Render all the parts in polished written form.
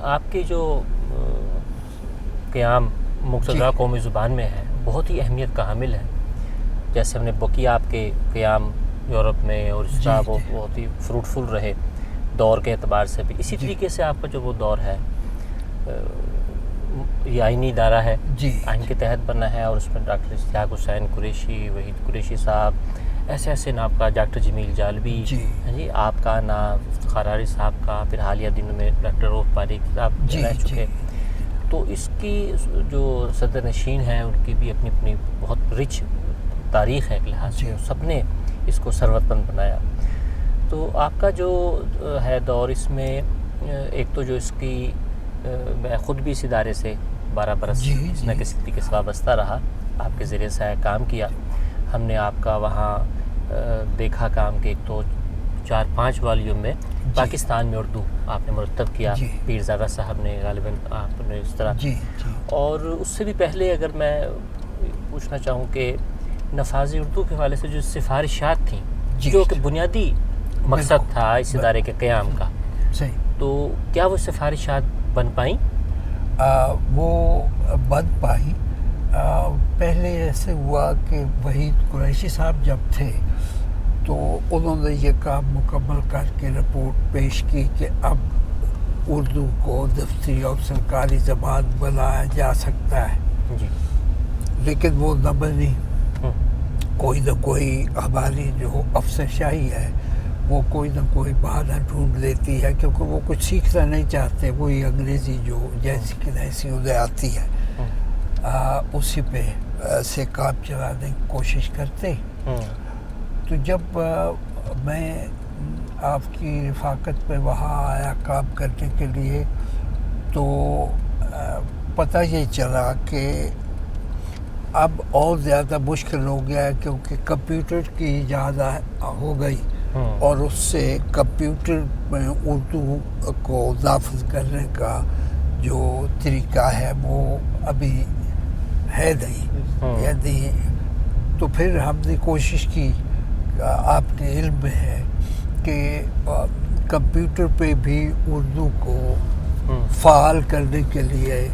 آپ کی جو قیام مقتدرہ قومی زبان میں ہے بہت ہی اہمیت کا حامل ہے. جیسے ہم نے بقیہ آپ کے قیام یورپ میں اور اس طرح وہ بہت ہی فروٹفل رہے دور کے اعتبار سے بھی. اسی طریقے سے آپ کا جو وہ دور ہے یہ آئینی ادارہ ہے, آئین کے تحت بنا ہے, اور اس میں ڈاکٹر اشتیاق حسین قریشی, وحید قریشی صاحب, ایسے نام کا, ڈاکٹر جمیل جالبی, جی آپ کا نام, افتخار حاری صاحب کا, پھر حالیہ دنوں میں ڈاکٹر رؤف پاریک صاحب رہ چکے. تو اس کی جو صدر نشین ہیں ان کی بھی اپنی اپنی بہت رچ تاریخ ہے ایک لحاظ سے, سب نے اس کو ثروت مند بنایا. تو آپ کا جو ہے دور, اس میں ایک تو جو اس کی میں خود بھی اس ادارے سے 12 برس کسی نہ کسی طریقے سے وابستہ رہا, آپ کے زیر سایہ کام کیا. ہم نے آپ کا وہاں دیکھا کام کہ ایک تو 4-5 والیوم میں پاکستان میں اردو آپ نے مرتب کیا, پیرزادہ صاحب نے غالباً آپ نے اس طرح. اور اس سے بھی پہلے اگر میں پوچھنا چاہوں کہ نفاذ اردو کے حوالے سے جو سفارشات تھیں جو کہ بنیادی مقصد تھا اس ادارے کے قیام کا, تو کیا وہ سفارشات بن پائیں؟ وہ بن پائیں. پہلے ایسے ہوا کہ وحید قریشی صاحب جب تھے تو انہوں نے یہ کام مکمل کر کے رپورٹ پیش کی کہ اب اردو کو دفتری اور سرکاری زبان بنایا جا سکتا ہے. لیکن وہ نہ بنی. کوئی نہ کوئی ہماری جو افسرشاہی ہے وہ کوئی نہ کوئی بہانہ ڈھونڈ لیتی ہے, کیونکہ وہ کچھ سیکھنا نہیں چاہتے. وہی انگریزی جو جیسی کہ جیسی انہیں آتی ہے اسی پہ سے کام چلانے کی کوشش کرتے. تو جب میں آپ کی رفاقت میں وہاں آیا کام کرنے کے لیے تو پتہ یہ چلا کہ اب اور زیادہ مشکل ہو گیا ہے, کیونکہ کمپیوٹر کی ایجاد ہو گئی اور اس سے کمپیوٹر میں اردو کو نافذ کرنے کا جو طریقہ ہے وہ ابھی ہے نہیں. یعنی تو پھر ہم نے کوشش کی, آپ کے علم میں ہے کہ کمپیوٹر پہ بھی اردو کو فعال کرنے کے لیے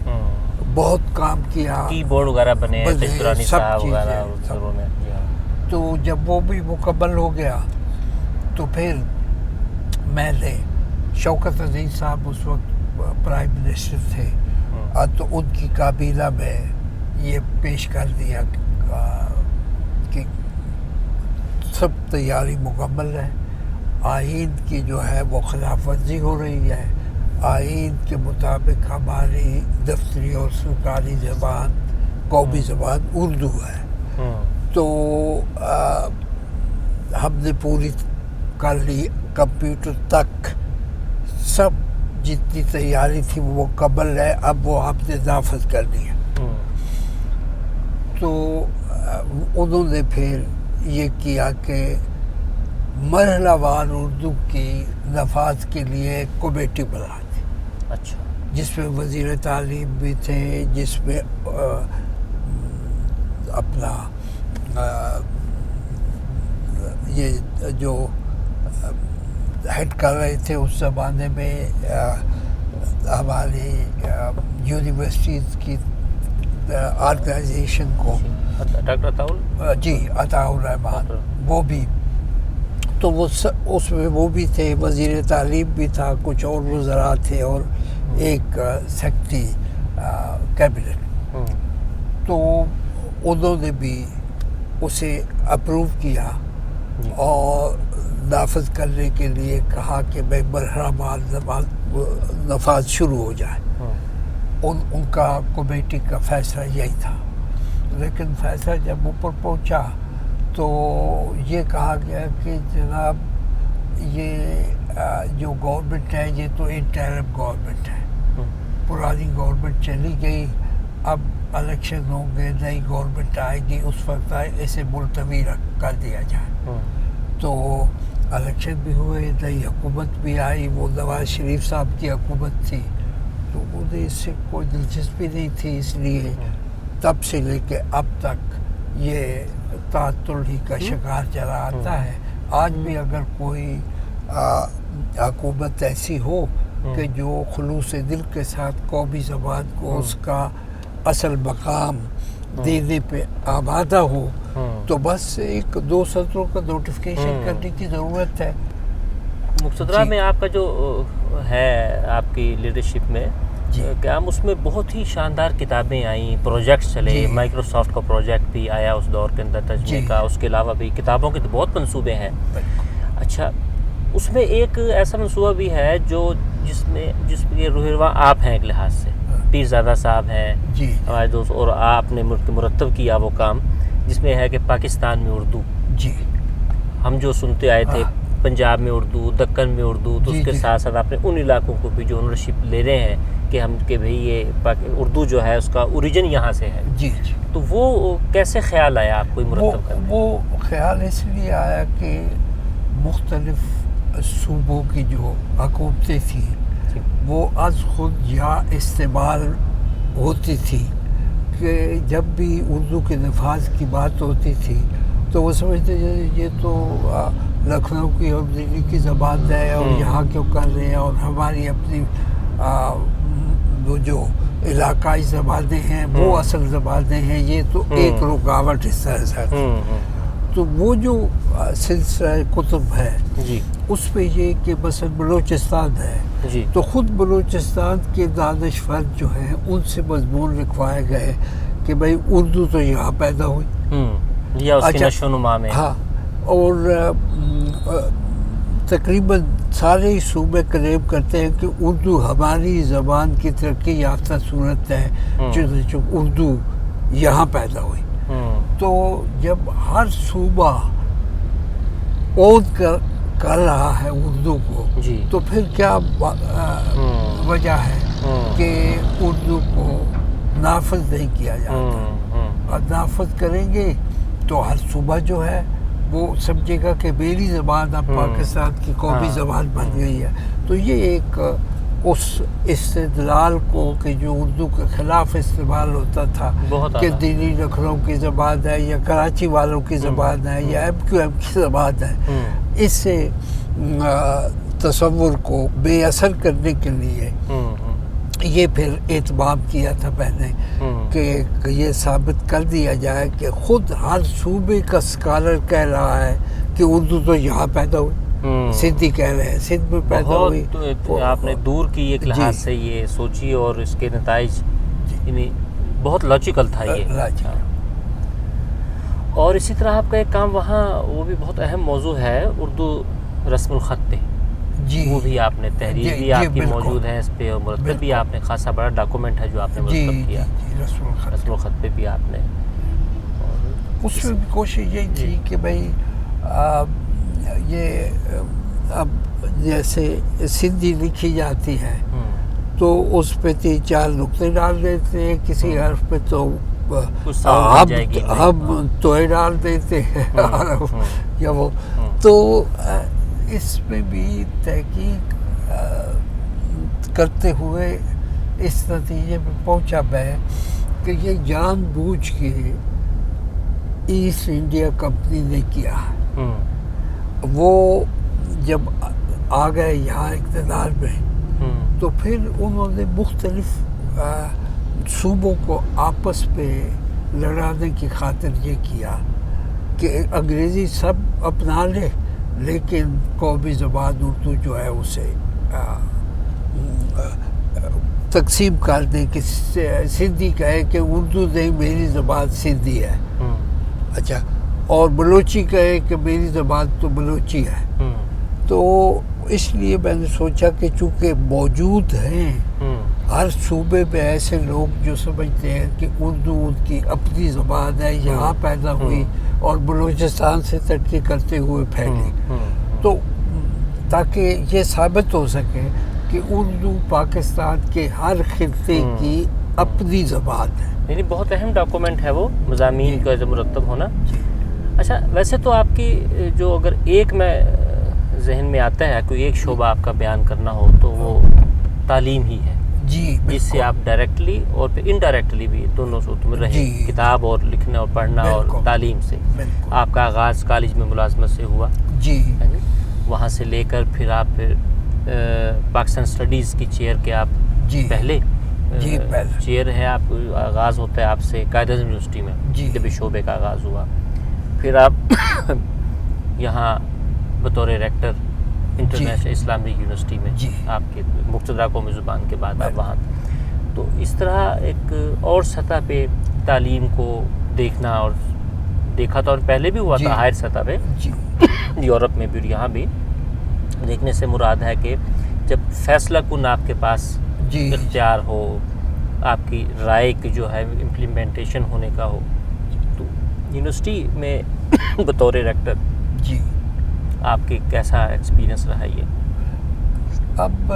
بہت کام کیا, کی بورڈ وغیرہ بنے, سب چیزیں. تو جب وہ بھی مکمل ہو گیا تو پھر میں نے, شوکت عزیز صاحب اس وقت پرائم منسٹر تھے, تو ان کی کابینہ میں یہ پیش کر دیا کہ سب تیاری مکمل ہے, آئین کی جو ہے وہ خلاف ورزی ہو رہی ہے, آئین کے مطابق ہماری دفتری اور سرکاری زبان قومی زبان اردو ہے. تو ہم نے پوری کر لی, کمپیوٹر تک سب جتنی تیاری تھی وہ مکمل ہے, اب وہ ہم نے نافذ کرنی ہے. تو انہوں نے پھر یہ کیا کہ مرحلہ وار اردو کی نفاذ کے لیے ایک کمیٹی بنا دی. اچھا. جس میں وزیر تعلیم بھی تھے, جس میں اپنا یہ جو ہیڈ کر رہے تھے اس زمانے میں ہماری یونیورسٹیز کی آرگنائزیشن کو, ڈاکٹر عطاء الرحمان, وہ بھی تو وہ اس میں وہ بھی تھے, وزیر تعلیم بھی تھا, کچھ اور وزراء تھے اور ایک سیکرٹری کیبنٹ. تو انہوں نے بھی اسے اپروو کیا اور نافذ کرنے کے لیے کہا کہ میں مرحلہ نفاذ شروع ہو جائے. ان کا کمیٹی کا فیصلہ یہی تھا. لیکن فیصلہ جب اوپر پہنچا تو یہ کہا گیا کہ جناب یہ جو گورنمنٹ ہے یہ تو انٹرم گورنمنٹ ہے, پرانی گورنمنٹ چلی گئی, اب الیکشن ہوں گے, نئی گورنمنٹ آئے گی, اس وقت اسے ملتوی کر دیا جائے. تو الیکشن بھی ہوئے, نئی حکومت بھی آئی, وہ نواز شریف صاحب کی حکومت تھی, تو انہیں اس سے کوئی دلچسپی نہیں تھی. اس لیے تب سے لے کے اب تک یہ تعطل ہی کا شکار چلا آتا ہے. آج بھی اگر کوئی حکومت ایسی ہو کہ جو خلوص دل کے ساتھ قومی زبان کو اس کا اصل مقام دینے پہ آمادہ ہو تو بس ایک 2 سطروں کا نوٹیفیکیشن کرنے کی ضرورت ہے. مقتدرہ میں آپ کا جو ہے آپ کی لیڈرشپ میں کہ ہم اس میں بہت ہی شاندار کتابیں آئیں، پروجیکٹس چلے، مائکروسافٹ کا پروجیکٹ بھی آیا اس دور کے اندر ترجمے کا، اس کے علاوہ بھی کتابوں کے تو بہت منصوبے ہیں. اچھا، اس میں ایک ایسا منصوبہ بھی ہے جو جس کے رہنما آپ ہیں ایک لحاظ سے، پیر زادہ صاحب ہیں ہمارے دوست، اور آپ نے مرتب کیا وہ کام جس میں ہے کہ پاکستان میں اردو. ہم جو سنتے آئے تھے پنجاب میں اردو، دکن میں اردو، تو اس کے ساتھ ساتھ آپ نے ان علاقوں کو بھی جو اونرشپ لے رہے ہیں کہ ہم کہ بھئی یہ اردو جو ہے اس کا اوریجن یہاں سے ہے. تو وہ کیسے خیال آیا آپ کو مرتب کرنے؟ وہ خیال اس لیے آیا کہ مختلف صوبوں کی جو حکومتیں تھیں وہ از خود یا استعمال ہوتی تھی کہ جب بھی اردو کے نفاذ کی بات ہوتی تھی تو وہ سمجھتے یہ تو لکھنؤ کی اور دلی کی زبان ہے اور یہاں کیوں کر رہے ہیں، اور ہماری اپنی وہ جو علاقائی زبانیں ہیں وہ اصل زبانیں ہیں، یہ تو ایک رکاوٹ اس طرح سے. تو وہ جو سلسلہ کتب ہے اس پہ یہ کہ مثلا بلوچستان ہے تو خود بلوچستان کے دانشور جو ہیں ان سے مضمون لکھوائے گئے کہ بھئی اردو تو یہاں پیدا ہوئی یا اس کی نشو و نما میں. ہاں، اور تقریباً سارے صوبے کلیم کرتے ہیں کہ اردو ہماری زبان کی ترقی یافتہ صورت ہے، چنانچہ اردو یہاں پیدا ہوئی. تو جب ہر صوبہ عود کر رہا ہے اردو کو تو پھر کیا وجہ ہے کہ اردو کو نافذ نہیں کیا جاتا؟ اور نافذ کریں گے تو ہر صوبہ جو ہے وہ سمجھے گا کہ میری زبان اب پاکستان کی قومی زبان بن گئی ہے. تو یہ ایک اس استدلال کو کہ جو اردو کے خلاف استعمال ہوتا تھا کہ دلی لکھنؤ کی زبان ہے یا کراچی والوں کی زبان ہے یا MQM کی زبان ہے، اس سے تصور کو بے اثر کرنے کے لیے یہ پھر اہتمام کیا تھا میں نے کہ یہ ثابت کر دیا جائے کہ خود ہر صوبے کا اسکالر کہہ رہا ہے کہ اردو تو یہاں پیدا ہوئی. سندھی کہہ رہے ہیں سندھ میں پیدا ہوئی. آپ نے دور کی ایک لحاظ سے یہ سوچی اور اس کے نتائج یعنی بہت لاجیکل تھا یہ. اور اسی طرح آپ کا ایک کام وہاں وہ بھی بہت اہم موضوع ہے، اردو رسم الخط پہ. وہ بھی آپ نے تحریر بھی آپ کی موجود ہے اس پہ، اور مرتب بھی آپ نے خاصا بڑا ڈاکومنٹ ہے جو آپ نے مرتب کیا. رسم الخط پہ بھی آپ نے، اس میں بھی کوشش یہی تھی کہ بھائی یہ اب جیسے سندھی لکھی جاتی ہے تو اس پہ 3-4 نقطے ڈال دیتے ہیں، کسی حرف پہ تو ہم توئے ڈال دیتے ہیں یا وہ. تو اس میں بھی تحقیق کرتے ہوئے اس نتیجے پہ پہنچا میں کہ یہ جان بوجھ کے ایسٹ انڈیا کمپنی نے کیا. وہ جب آ گئے یہاں اقتدار میں تو پھر انہوں نے مختلف صوبوں کو آپس پہ لڑانے کی خاطر یہ کیا کہ انگریزی سب اپنا لے لیکن قومی زبان اردو جو ہے اسے تقسیم کر دیں کہ سندھی کہے کہ اردو نہیں میری زبان سندھی ہے، اچھا، اور بلوچی کہے کہ میری زبان تو بلوچی ہے. تو اس لیے میں نے سوچا کہ چونکہ موجود ہیں ہر صوبے میں ایسے لوگ جو سمجھتے ہیں کہ اردو ان کی اپنی زبان ہے، یہاں پیدا ہوئی اور بلوچستان سے ترقی کرتے ہوئے پھیلی، تو تاکہ یہ ثابت ہو سکے کہ اردو پاکستان کے ہر خطے کی اپنی زبان ہے. یعنی بہت اہم ڈاکومنٹ ہے وہ مضامین کا مرتب ہونا. اچھا، ویسے تو آپ کی جو اگر ایک میں ذہن میں آتا ہے کوئی ایک شعبہ آپ کا بیان کرنا ہو تو وہ تعلیم ہی ہے، جس سے آپ ڈائریکٹلی اور پھر انڈائریکٹلی بھی دونوں صورتوں میں رہے. کتاب اور لکھنا اور پڑھنا اور تعلیم سے آپ کا آغاز کالج میں ملازمت سے ہوا، وہاں سے لے کر پھر آپ پاکستان اسٹڈیز کی چیئر کے آپ پہلے چیئر ہیں. آپ آغاز ہوتا ہے آپ سے قائد اعظم یونیورسٹی میں جب شعبے کا آغاز ہوا. پھر آپ یہاں بطور ریکٹر انٹرنیشنل اسلامک یونیورسٹی میں آپ کے مقتدہ قومی زبان کے بعد آپ وہاں. تو اس طرح ایک اور سطح پہ تعلیم کو دیکھنا اور دیکھا تھا، اور پہلے بھی ہوا تھا ہائر سطح پہ یورپ میں بھی اور یہاں بھی. دیکھنے سے مراد ہے کہ جب فیصلہ کن آپ کے پاس اختیار ہو، آپ کی رائے کی جو ہے امپلیمنٹیشن ہونے کا ہو. تو یونیورسٹی میں بطور ریکٹر آپ کے کیسا ایکسپیرینس رہا یہ؟ اب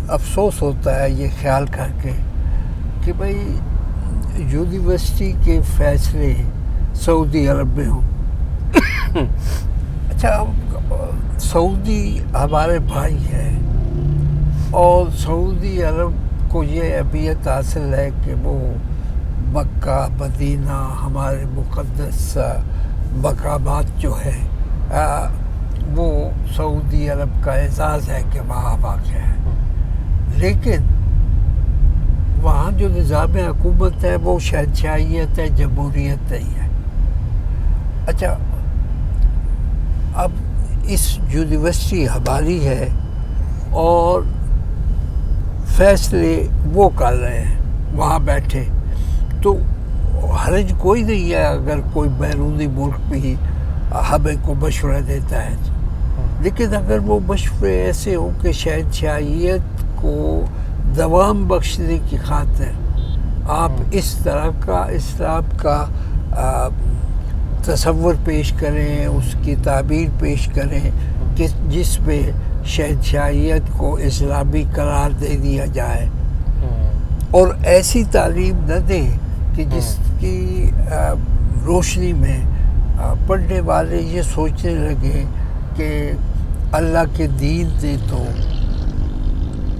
افسوس ہوتا ہے یہ خیال کر کے کہ بھئی یونیورسٹی کے فیصلے سعودی عرب میں ہوں. اچھا، سعودی ہمارے بھائی ہیں اور سعودی عرب کو یہ اہمیت حاصل ہے کہ وہ مکہ مدینہ ہمارے مقدس مقامات جو ہے وہ سعودی عرب کا اعزاز ہے کہ وہاں واقع ہے. لیکن وہاں جو نظام حکومت ہے وہ شہنشاہیت ہے، جمہوریت نہیں ہے. اچھا، اب اس یونیورسٹی ہماری ہے اور فیصلے وہ کر رہے ہیں وہاں بیٹھے، تو حرج کوئی نہیں ہے اگر کوئی بیرونی ملک بھی ہمیں کو مشورہ دیتا ہے. لیکن اگر وہ مشورے ایسے ہوں کہ شہنشاہیت کو دوام بخشنے کی خاطر آپ اس طرح کا اسلام کا تصور پیش کریں، اس کی تعبیر پیش کریں کہ جس میں شہنشاہیت کو اسلامی قرار دے دیا جائے، اور ایسی تعلیم نہ دیں کہ جس کی روشنی میں پڑھنے والے یہ سوچنے لگے کہ اللہ کے دین نے تو،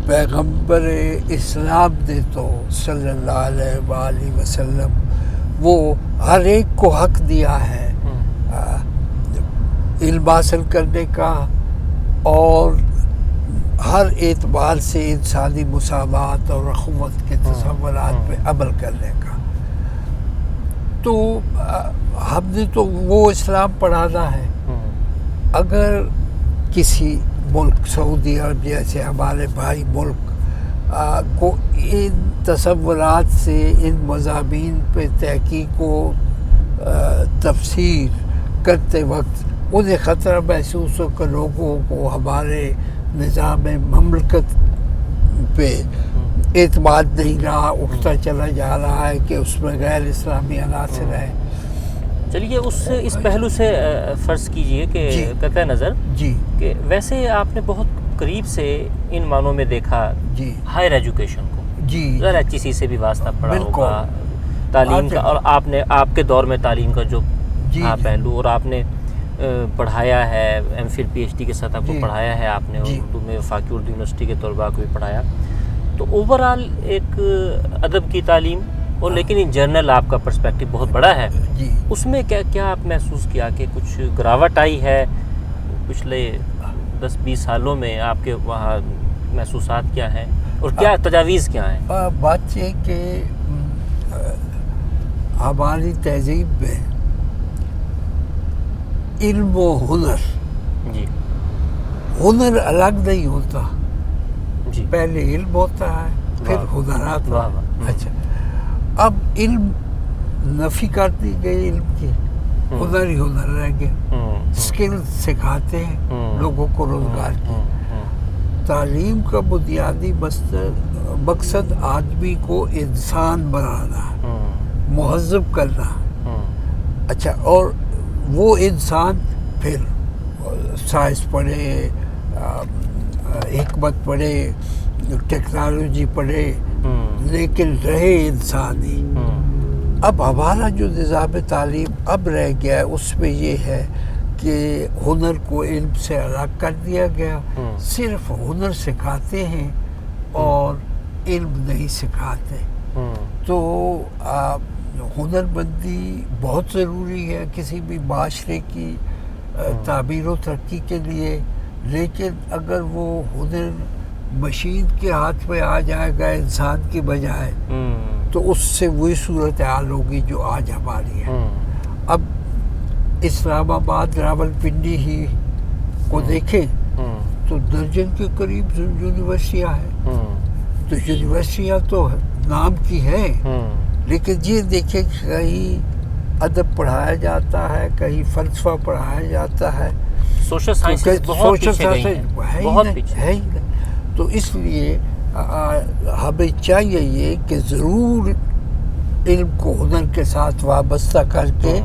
پیغمبر اسلام نے تو صلی اللہ علیہ وآلہ وسلم وہ ہر ایک کو حق دیا ہے علم حاصل کرنے کا اور ہر اعتبار سے انسانی مساوات اور اخوت کے تصورات پہ عمل کرنے کا. تو ہم نے تو وہ اسلام پڑھانا ہے. اگر کسی ملک سعودی عرب جیسے ہمارے بھائی ملک کو ان تصورات سے، ان مضامین پہ تحقیق و تفسیر کرتے وقت انہیں خطرہ محسوس ہو کہ لوگوں کو ہمارے نظام مملکت پہ اعتماد نہیں رہا، اٹھتا چلا جا رہا ہے کہ اس میں غیر اسلامی عناصر ہیں. چلیے اس پہلو سے فرض کیجئے کہ قطع نظر کہ ویسے آپ نے بہت قریب سے ان معنوں میں دیکھا ہائر ایجوکیشن کو، ذرا کسی سے بھی واسطہ پڑا ہوگا تعلیم کا، اور آپ کے دور میں تعلیم کا جو پہلو، اور آپ نے پڑھایا ہے M Phil P H D کی سطح کو پڑھایا ہے آپ نے، اردو میں وفاقی اردو یونیورسٹی کے طلباء کو بھی پڑھایا. تو اوورآل ایک ادب کی تعلیم، اور لیکن ان جنرل آپ کا پرسپیکٹو بہت بڑا ہے، اس میں کیا آپ محسوس کیا کہ کچھ گراوٹ آئی ہے پچھلے 10-20 سالوں میں؟ آپ کے وہاں محسوسات کیا ہیں اور کیا تجاویز کیا ہیں؟ بات یہ کہ ہماری تہذیب میں علم و ہنر، ہنر الگ نہیں ہوتا، پہلے علم ہوتا ہے پھر ہنر آتا ہے. اچھا، اب علم نفی کر دی گئی علم کی، ہنر ہی ہنر رہ گئے. اسکل سکھاتے ہیں لوگوں کو روزگار کی. تعلیم کا بنیادی مقصد آدمی کو انسان بنانا، مہذب کرنا. اچھا، اور وہ انسان پھر سائنس پڑھے، حکمت پڑھے، ٹیکنالوجی پڑھے، لیکن رہے انسانی. اب ہمارا جو نظام تعلیم اب رہ گیا ہے اس میں یہ ہے کہ ہنر کو علم سے الگ کر دیا گیا. صرف ہنر سکھاتے ہیں اور علم نہیں سکھاتے. تو ہنرمندی بہت ضروری ہے کسی بھی معاشرے کی تعمیر و ترقی کے لیے، لیکن اگر وہ ہنر مشین کے ہاتھ میں آ جائے گا انسان کی بجائے تو اس سے وہی صورتحال ہوگی جو آج ہماری ہے۔ اب اسلام آباد، راولپنڈی ہی کو دیکھیں تو درجن کے قریب یونیورسٹیاں ہیں، تو یونیورسٹیاں تو نام کی ہیں، لیکن یہ دیکھیں کہ کہیں ادب پڑھایا جاتا ہے، کہیں فلسفہ پڑھایا جاتا ہے، سوشل سائنسز بہت پیچھے گئی ہیں، بہت پیچھے ہے ہی نہیں۔ تو اس لیے ہمیں چاہیے یہ کہ ضرور علم کو ہنر کے ساتھ وابستہ کر کے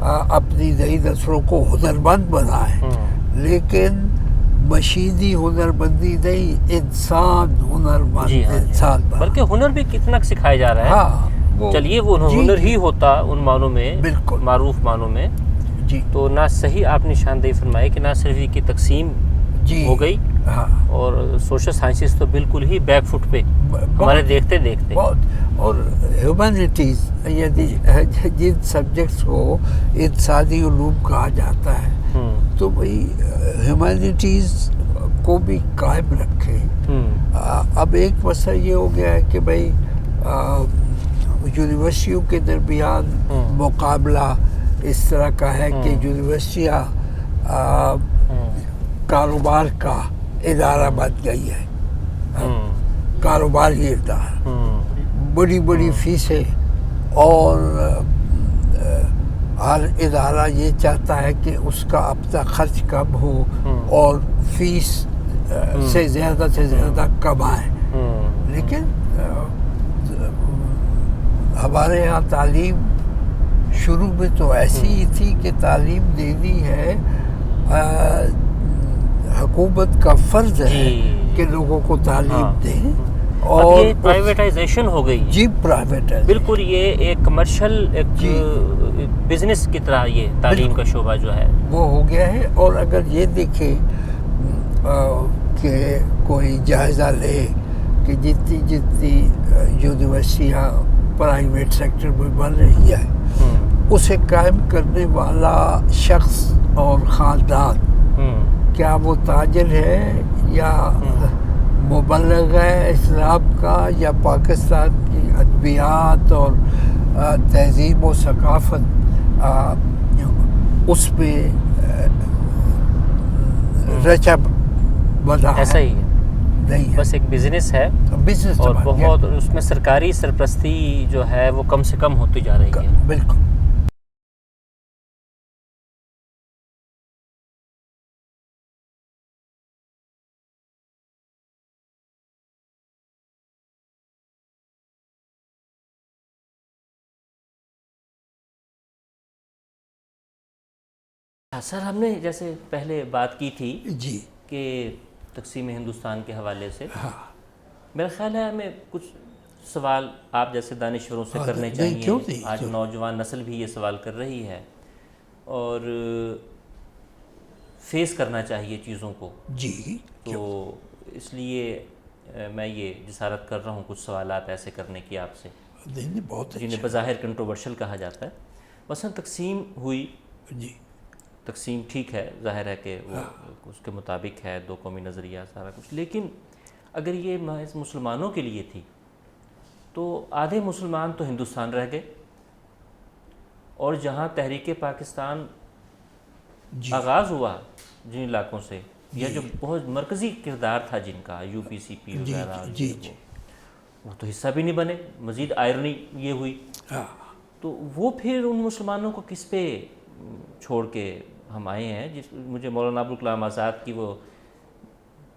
اپنی نئی نسلوں کو ہنرمند بنائیں، لیکن مشینی ہنرمندی نہیں، انسان ہنرمند انسان بنائیں۔ بلکہ ہنر بھی کتنا سکھایا جا رہا ہے۔ ہاں، چلیے وہ ہنر ہی ہوتا ان معنوں میں، بالکل معروف معنوں میں، جی، تو نہ صحیح آپ نے نشاندہی فرمائی کہ نہ صرف کی تقسیم ہو گئی، اور سوشل سائنسز تو بالکل ہی بیک فٹ پہ ہمارے دیکھتے دیکھتے بہت، اور ہیومینٹیز یعنی جن سبجیکٹس کو انسانی علوم کہا جاتا ہے تو بھئی ہیومینٹیز کو بھی قائم رکھے۔ اب ایک مسئلہ یہ ہو گیا ہے کہ بھئی یونیورسٹیوں کے درمیان مقابلہ اس طرح کا ہے کہ یونیورسٹیاں کاروبار کا ادارہ بن گئی ہے، کاروباری ادارہ، بڑی بڑی فیسیں، اور ہر ادارہ یہ چاہتا ہے کہ اس کا اپنا خرچ کم ہو اور فیس سے زیادہ کمائیں، لیکن ہمارے یہاں تعلیم شروع میں تو ایسی ہی تھی کہ تعلیم دینی ہے، حکومت کا فرض ہے کہ لوگوں کو تعلیم دیں، اور یہ پرائیویٹائزیشن ہو گئی، جی پرائیویٹائزیشن، بالکل یہ ایک کمرشل ایک بزنس کی طرح یہ تعلیم کا شعبہ جو ہے وہ ہو گیا ہے۔ اور اگر یہ دیکھیں کہ کوئی جائزہ لے کہ جتنی یونیورسٹیاں پرائیویٹ سیکٹر میں بن رہی ہے، اسے قائم کرنے والا شخص اور خاندان کیا وہ تاجر ہے یا مبلغ ہے اسلام کا، یا پاکستان کی ادبیات اور تہذیب و ثقافت اس پہ رچا بنا ہے؟ ایسا ہی ہے، نہیں ہے، بس ایک بزنس ہے، بزنس اور بہت اس میں سرکاری سرپرستی جو ہے وہ کم سے کم ہوتی جا رہی ہے۔ بالکل۔ سر ہم نے جیسے پہلے بات کی تھی جی کہ تقسیم ہندوستان کے حوالے سے، میرا خیال ہے ہمیں کچھ سوال آپ جیسے دانشوروں سے کرنے چاہیے۔ آج نوجوان نسل بھی یہ سوال کر رہی ہے اور فیس کرنا چاہیے چیزوں کو، جی، تو اس لیے میں یہ جسارت کر رہا ہوں کچھ سوالات ایسے کرنے کی آپ سے، جنہیں بظاہر کنٹروورشل کہا جاتا ہے۔ مثلا تقسیم ہوئی، جی، تقسیم ٹھیک ہے، ظاہر ہے کہ وہ اس کے مطابق ہے، دو قومی نظریہ سارا کچھ، لیکن اگر یہ محض مسلمانوں کے لیے تھی تو آدھے مسلمان تو ہندوستان رہ گئے، اور جہاں تحریک پاکستان آغاز ہوا جن علاقوں سے، یا جو بہت مرکزی کردار تھا جن کا، یو پی سی پی وغیرہ، وہ تو حصہ بھی نہیں بنے۔ مزید آئرنی یہ ہوئی، تو وہ پھر ان مسلمانوں کو کس پہ چھوڑ کے ہم آئے ہیں؟ مجھے مولانا ابوالکلام آزاد کی وہ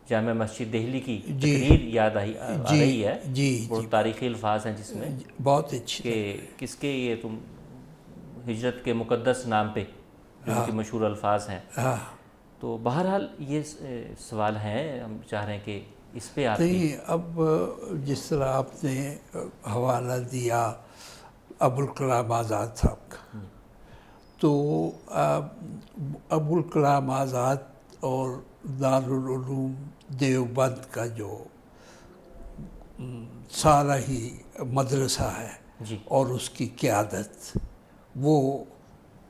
جامع مسجد دہلی کی تقریر یاد آ رہی ہے، وہ تاریخی الفاظ ہیں جس میں بہت اچھی کہ کس کے یہ تم ہجرت کے مقدس نام پہ، جو ان کے مشہور الفاظ ہیں۔ تو بہرحال یہ سوال ہیں، ہم چاہ رہے ہیں کہ اس پہ آپ اب جس طرح آپ نے حوالہ دیا ابوالکلام آزاد صاحب کا، تو ابوالکلام آزاد اور دارالعلوم دیوبند کا جو سارا ہی مدرسہ ہے، جی اور اس کی قیادت وہ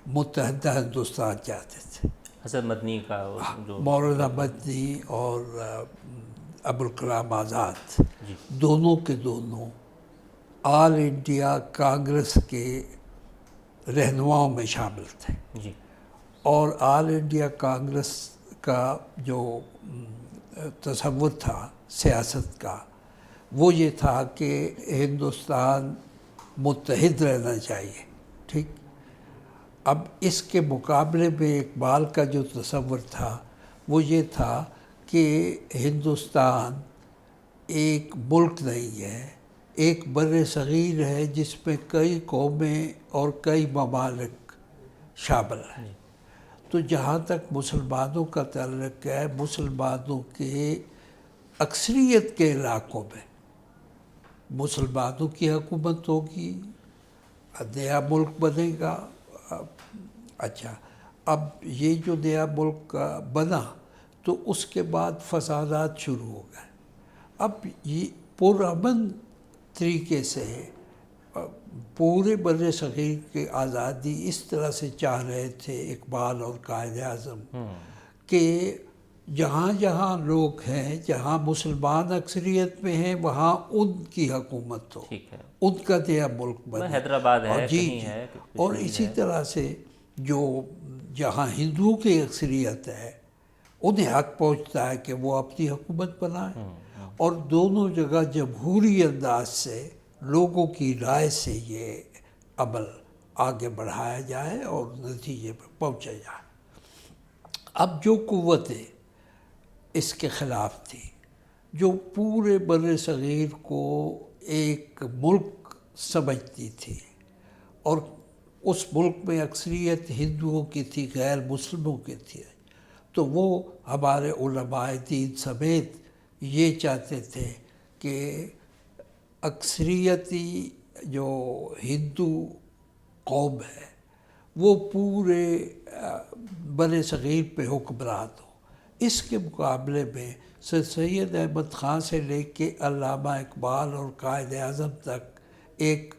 متحدہ ہندوستان چاہتے تھے. حسن مدنی کا جو مولانا مدنی اور ابوالکلام آزاد جی دونوں کے دونوں آل انڈیا کانگریس کے رہنماؤں میں شامل تھے. جی اور آل انڈیا کانگریس کا جو تصور تھا سیاست کا وہ یہ تھا کہ ہندوستان متحد رہنا چاہیے. ٹھیک. اب اس کے مقابلے میں اقبال کا جو تصور تھا وہ یہ تھا کہ ہندوستان ایک ملک نہیں ہے، ایک بر صغیر ہے جس میں کئی قومیں اور کئی ممالک شامل ہیں. تو جہاں تک مسلمانوں کا تعلق ہے، مسلمانوں کے اکثریت کے علاقوں میں مسلمانوں کی حکومت ہوگی، نیا ملک بنے گا. اچھا، اب یہ جو نیا ملک بنا تو اس کے بعد فسادات شروع ہو گئے. اب یہ پرامن طریقے سے پورے بر صغیر کی آزادی اس طرح سے چاہ رہے تھے اقبال اور قائد اعظم کہ جہاں جہاں لوگ ہیں، جہاں مسلمان اکثریت میں ہیں، وہاں ان کی حکومت ہو، ان کا نیا ملک بنے. حیدرآباد ہے، جی کہیں ہے، اور اسی طرح سے جو جہاں ہندوؤں کی اکثریت ہے انہیں حق پہنچتا ہے کہ وہ اپنی حکومت بنائیں. اور دونوں جگہ جمہوری انداز سے لوگوں کی رائے سے یہ عمل آگے بڑھایا جائے اور نتیجے پر پہنچا جائے. اب جو قوتیں اس کے خلاف تھی، جو پورے بر صغیر کو ایک ملک سمجھتی تھی اور اس ملک میں اکثریت ہندوؤں کی تھی، غیر مسلموں کی تھی، تو وہ ہمارے علماء دین سمیت یہ چاہتے تھے کہ اکثریتی جو ہندو قوم ہے وہ پورے بر صغیر پہ حکمران ہو. اس کے مقابلے میں سر سید احمد خان سے لے کے علامہ اقبال اور قائد اعظم تک ایک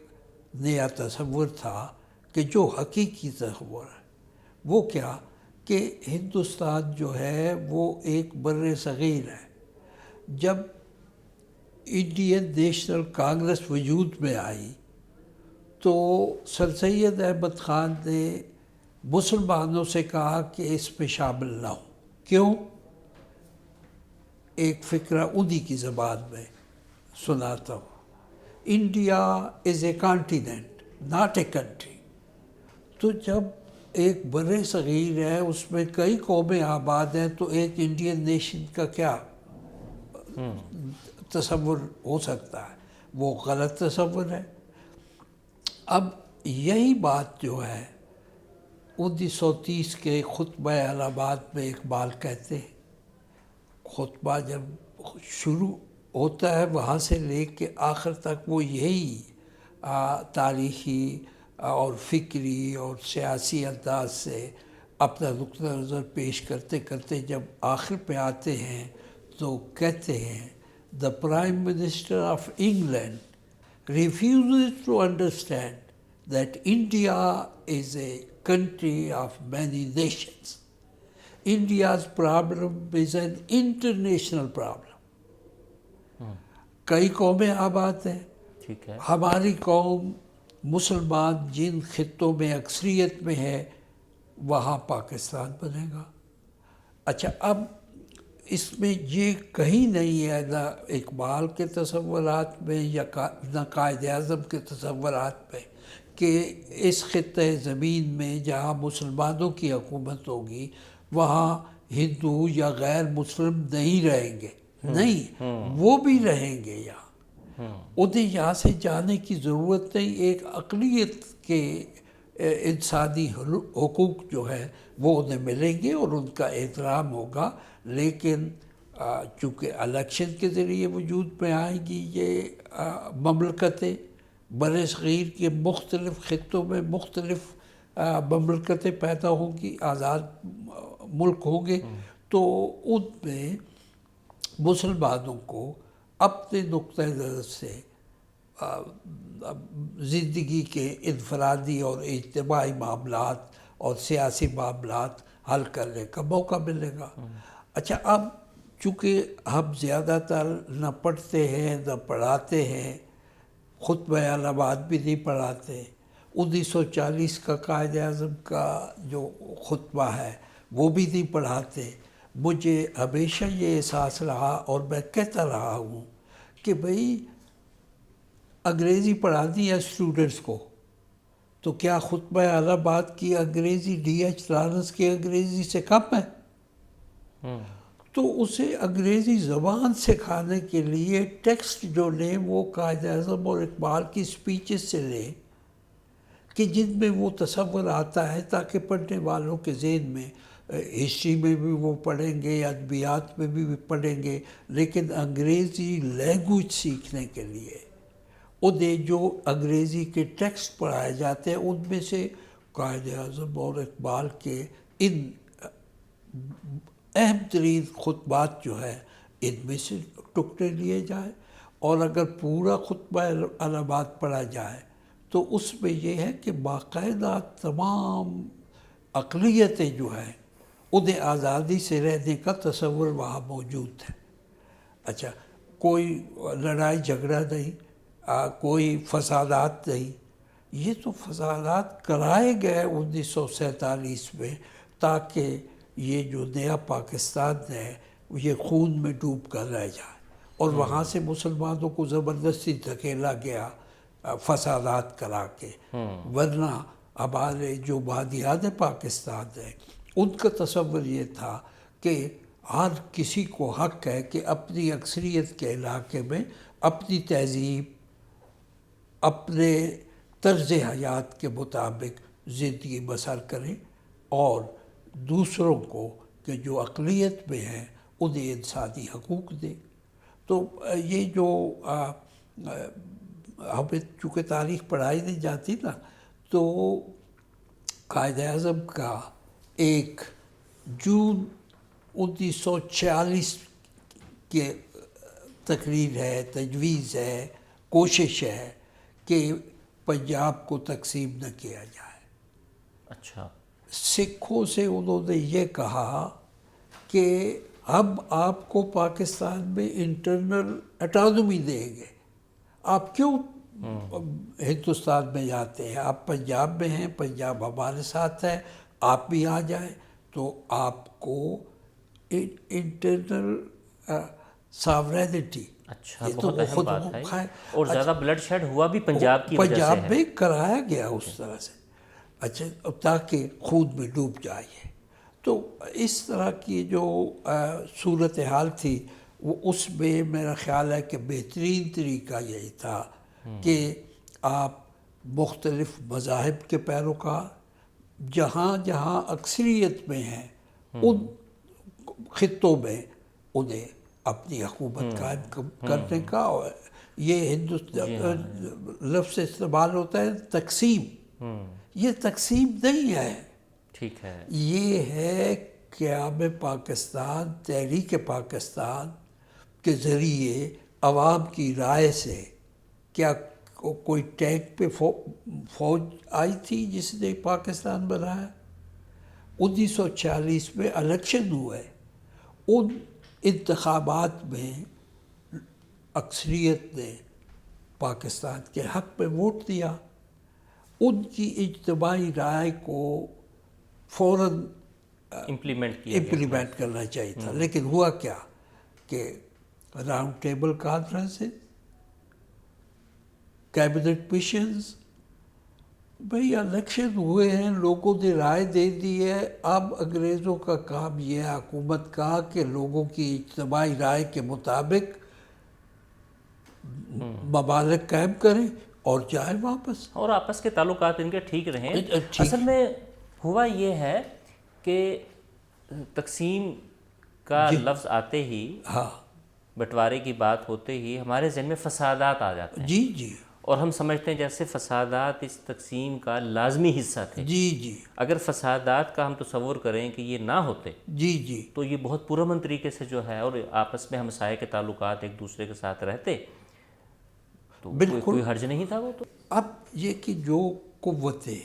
نیا تصور تھا کہ جو حقیقی تصور ہے وہ کیا کہ ہندوستان جو ہے وہ ایک بر صغیر ہے. جب انڈین نیشنل کانگریس وجود میں آئی تو سر سید احمد خان نے مسلمانوں سے کہا کہ اس میں شامل نہ ہو. کیوں؟ ایک فقرہ انہی کی زبان میں سناتا ہوں. India is a continent not a country. تو جب ایک بر صغیر ہے اس میں کئی قومیں آباد ہیں تو ایک انڈین نیشن کا کیا تصور ہو سکتا ہے؟ وہ غلط تصور ہے. اب یہی بات جو ہے 1930 کے خطبہ الہاباد میں اقبال کہتے ہیں. خطبہ جب شروع ہوتا ہے وہاں سے لے کے آخر تک وہ یہی تاریخی اور فکری اور سیاسی انداز سے اپنا نقطہ نظر پیش کرتے کرتے جب آخر پہ آتے ہیں تو کہتے ہیں The Prime Minister of England refuses to understand that India is a country of many nations. India's problem is an international problem. کئی قومیں آباد ہیں. ہماری قوم مسلمان جن خطوں میں اکثریت میں ہے وہاں پاکستان بنے گا. اچھا، اب اس میں یہ کہیں نہیں ہے نہ اقبال کے تصورات میں یا نہ قائد اعظم کے تصورات میں کہ اس خطۂ زمین میں جہاں مسلمانوں کی حکومت ہوگی وہاں ہندو یا غیر مسلم نہیں رہیں گے. نہیں، وہ بھی رہیں گے یہاں. انہیں یہاں سے جانے کی ضرورت نہیں. ایک اقلیت کے انسانی حقوق جو ہے وہ انہیں ملیں گے اور ان کا احترام ہوگا. لیکن چونکہ الیکشن کے ذریعے وجود میں آئیں گی یہ مملکتیں، بر صغیر کے مختلف خطوں میں مختلف مملکتیں پیدا ہوں گی، آزاد ملک ہوں گے، تو ان میں مسلمانوں کو اپنے نقطۂ نظر سے زندگی کے انفرادی اور اجتماعی معاملات اور سیاسی معاملات حل کرنے کا موقع ملے گا۔ اچھا، اب چونکہ ہم زیادہ تر نہ پڑھتے ہیں نہ پڑھاتے ہیں، خطبہ علامات بھی نہیں پڑھاتے، 1940 کا قائد اعظم کا جو خطبہ ہے وہ بھی نہیں پڑھاتے، مجھے ہمیشہ یہ احساس رہا اور میں کہتا رہا ہوں کہ بھئی انگریزی پڑھانی ہے اسٹوڈنٹس کو، تو کیا خطبہ علامات کی انگریزی ڈی ایچ لارنس کی انگریزی سے کم ہے؟ تو اسے انگریزی زبان سکھانے کے لیے ٹیکسٹ جو لیں وہ قائد اعظم اور اقبال کی سپیچز سے لیں کہ جن میں وہ تصور آتا ہے، تاکہ پڑھنے والوں کے ذہن میں، ہسٹری میں بھی وہ پڑھیں گے، ادبیات میں بھی پڑھیں گے، لیکن انگریزی لینگویج سیکھنے کے لیے انہیں جو انگریزی کے ٹیکسٹ پڑھائے جاتے ہیں ان میں سے قائد اعظم اور اقبال کے ان اہم ترین خطبات جو ہے ان میں سے ٹکڑے لیے جائیں، اور اگر پورا خطبہ علامات پڑھا جائے تو اس میں یہ ہے کہ باقاعدہ تمام اقلیتیں جو ہیں انہیں آزادی سے رہنے کا تصور وہاں موجود ہے۔ اچھا، کوئی لڑائی جھگڑا نہیں، کوئی فسادات نہیں۔ یہ تو فسادات کرائے گئے 1947 میں تاکہ یہ جو نیا پاکستان ہے یہ خون میں ڈوب کر رہ جائے، اور وہاں سے مسلمانوں کو زبردستی دھکیلا گیا فسادات کرا کے، ورنہ ہمارے جو بادیان پاکستان ہیں ان کا تصور یہ تھا کہ ہر کسی کو حق ہے کہ اپنی اکثریت کے علاقے میں اپنی تہذیب، اپنے طرز حیات کے مطابق زندگی بسر کریں، اور دوسروں کو کہ جو اقلیت میں ہیں انہیں انسانی حقوق دیں۔ تو یہ جو ہمیں چونکہ تاریخ پڑھائی نہیں جاتی نا، تو قائد اعظم کا 1 جون 1946 کے تقریر ہے، تجویز ہے، کوشش ہے کہ پنجاب کو تقسیم نہ کیا جائے۔ اچھا، سکھوں سے انہوں نے یہ کہا کہ ہم آپ کو پاکستان میں انٹرنل اٹانومی دیں گے، آپ کیوں ہندوستان میں جاتے ہیں؟ آپ پنجاب میں ہیں، پنجاب ہمارے ساتھ ہے، آپ بھی آ جائیں تو آپ کو انٹرنل ساورینٹی۔ اچھا، بہت اہم بات ہے، اور زیادہ بلڈ شیڈ ہوا بھی پنجاب کی وجہ سے پنجاب میں کرایا گیا اس طرح سے، اچھا، تاکہ خود میں ڈوب جائے۔ تو اس طرح کی جو صورتحال تھی وہ اس میں میرا خیال ہے کہ بہترین طریقہ یہی تھا کہ آپ مختلف مذاہب کے پیروکار جہاں جہاں اکثریت میں ہیں ان خطوں میں انہیں اپنی حکومت قائم کرنے کا، اور یہ لفظ استعمال ہوتا ہے تقسیم، یہ تقسیم نہیں ہے، ٹھیک ہے، یہ ہے قیام پاکستان، تحریک پاکستان کے ذریعے عوام کی رائے سے۔ کیا کوئی ٹینک پہ فوج آئی تھی جس نے پاکستان بنایا؟ 1946 میں الیکشن ہوئے، ان انتخابات میں اکثریت نے پاکستان کے حق میں ووٹ دیا، ان کی اجتماعی رائے کو فوراً امپلیمنٹ کرنا چاہیے تھا، لیکن ہوا کیا کہ round table conferences, cabinet missions, بھئی الیکشن ہوئے ہیں، لوگوں نے رائے دے دی ہے، اب انگریزوں کا کام یہ ہے حکومت کا کہ لوگوں کی اجتماعی رائے کے مطابق ممالک قائم کریں اور جائیں واپس، اور آپس کے تعلقات ان کے ٹھیک رہیں۔ اصل میں ہوا یہ ہے کہ تقسیم کا لفظ آتے ہی، بٹوارے کی بات ہوتے ہی ہمارے ذہن میں فسادات آ جاتے ہیں، جی جی، اور ہم سمجھتے ہیں جیسے فسادات اس تقسیم کا لازمی حصہ تھے۔ جی جی، اگر فسادات کا ہم تصور کریں کہ یہ نہ ہوتے جی جی، تو یہ بہت پرامن طریقے سے جو ہے اور آپس میں ہمسائے کے تعلقات ایک دوسرے کے ساتھ رہتے۔ تو بالکل کوئی حرج نہیں تھا وہ تو. اب یہ کہ جو قوتیں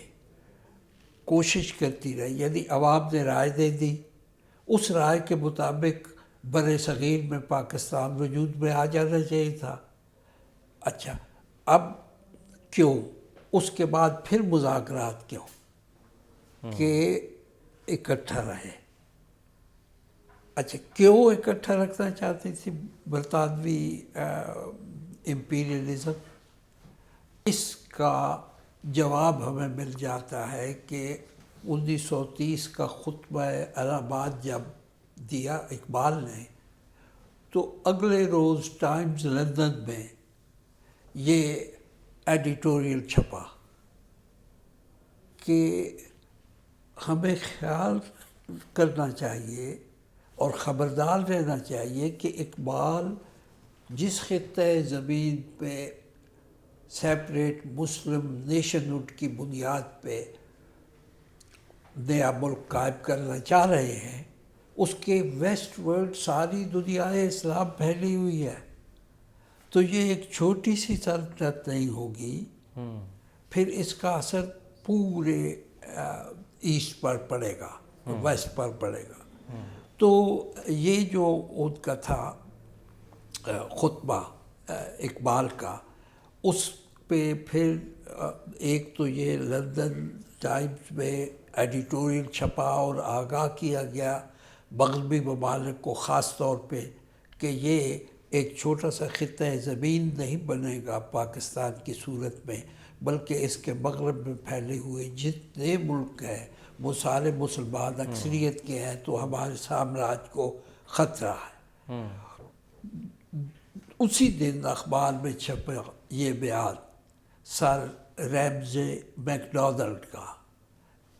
کوشش کرتی رہی، یعنی عوام نے رائے دے دی، اس رائے کے مطابق بر صغیر میں پاکستان وجود میں آ جانا چاہیے تھا. اچھا اب کیوں اس کے بعد پھر مذاکرات کیوں کہ اکٹھا رہے؟ اچھا کیوں اکٹھا رکھنا چاہتی تھی برطانوی امپیریلزم؟ اس کا جواب ہمیں مل جاتا ہے کہ 1930 کا خطبہ الہ آباد جب دیا اقبال نے، تو اگلے روز ٹائمز لندن میں یہ ایڈیٹوریل چھپا کہ ہمیں خیال کرنا چاہیے اور خبردار رہنا چاہیے کہ اقبال جس خطۂ زمین پہ سیپریٹ مسلم نیشنہڈ کی بنیاد پہ نیا ملک قائم کرنا چاہ رہے ہیں، اس کے ویسٹ ورلڈ ساری دنیا اسلام پھیلی ہوئی ہے، تو یہ ایک چھوٹی سی سلطنت نہیں ہوگی، پھر اس کا اثر پورے ایسٹ پر پڑے گا، ویسٹ پر پڑے گا. تو یہ جو ان کا تھا خطبہ اقبال کا، اس پہ پھر ایک تو یہ لندن ٹائمز میں ایڈیٹوریل چھپا اور آگاہ کیا گیا مغربی ممالک کو خاص طور پہ کہ یہ ایک چھوٹا سا خطۂ زمین نہیں بنے گا پاکستان کی صورت میں، بلکہ اس کے مغرب میں پھیلے ہوئے جتنے ملک ہیں وہ سارے مسلمان اکثریت کے ہیں، تو ہمارے سامراج کو خطرہ ہے. اسی دن اخبار میں چھپا یہ بیان سر ریمزے میکڈونلڈ کا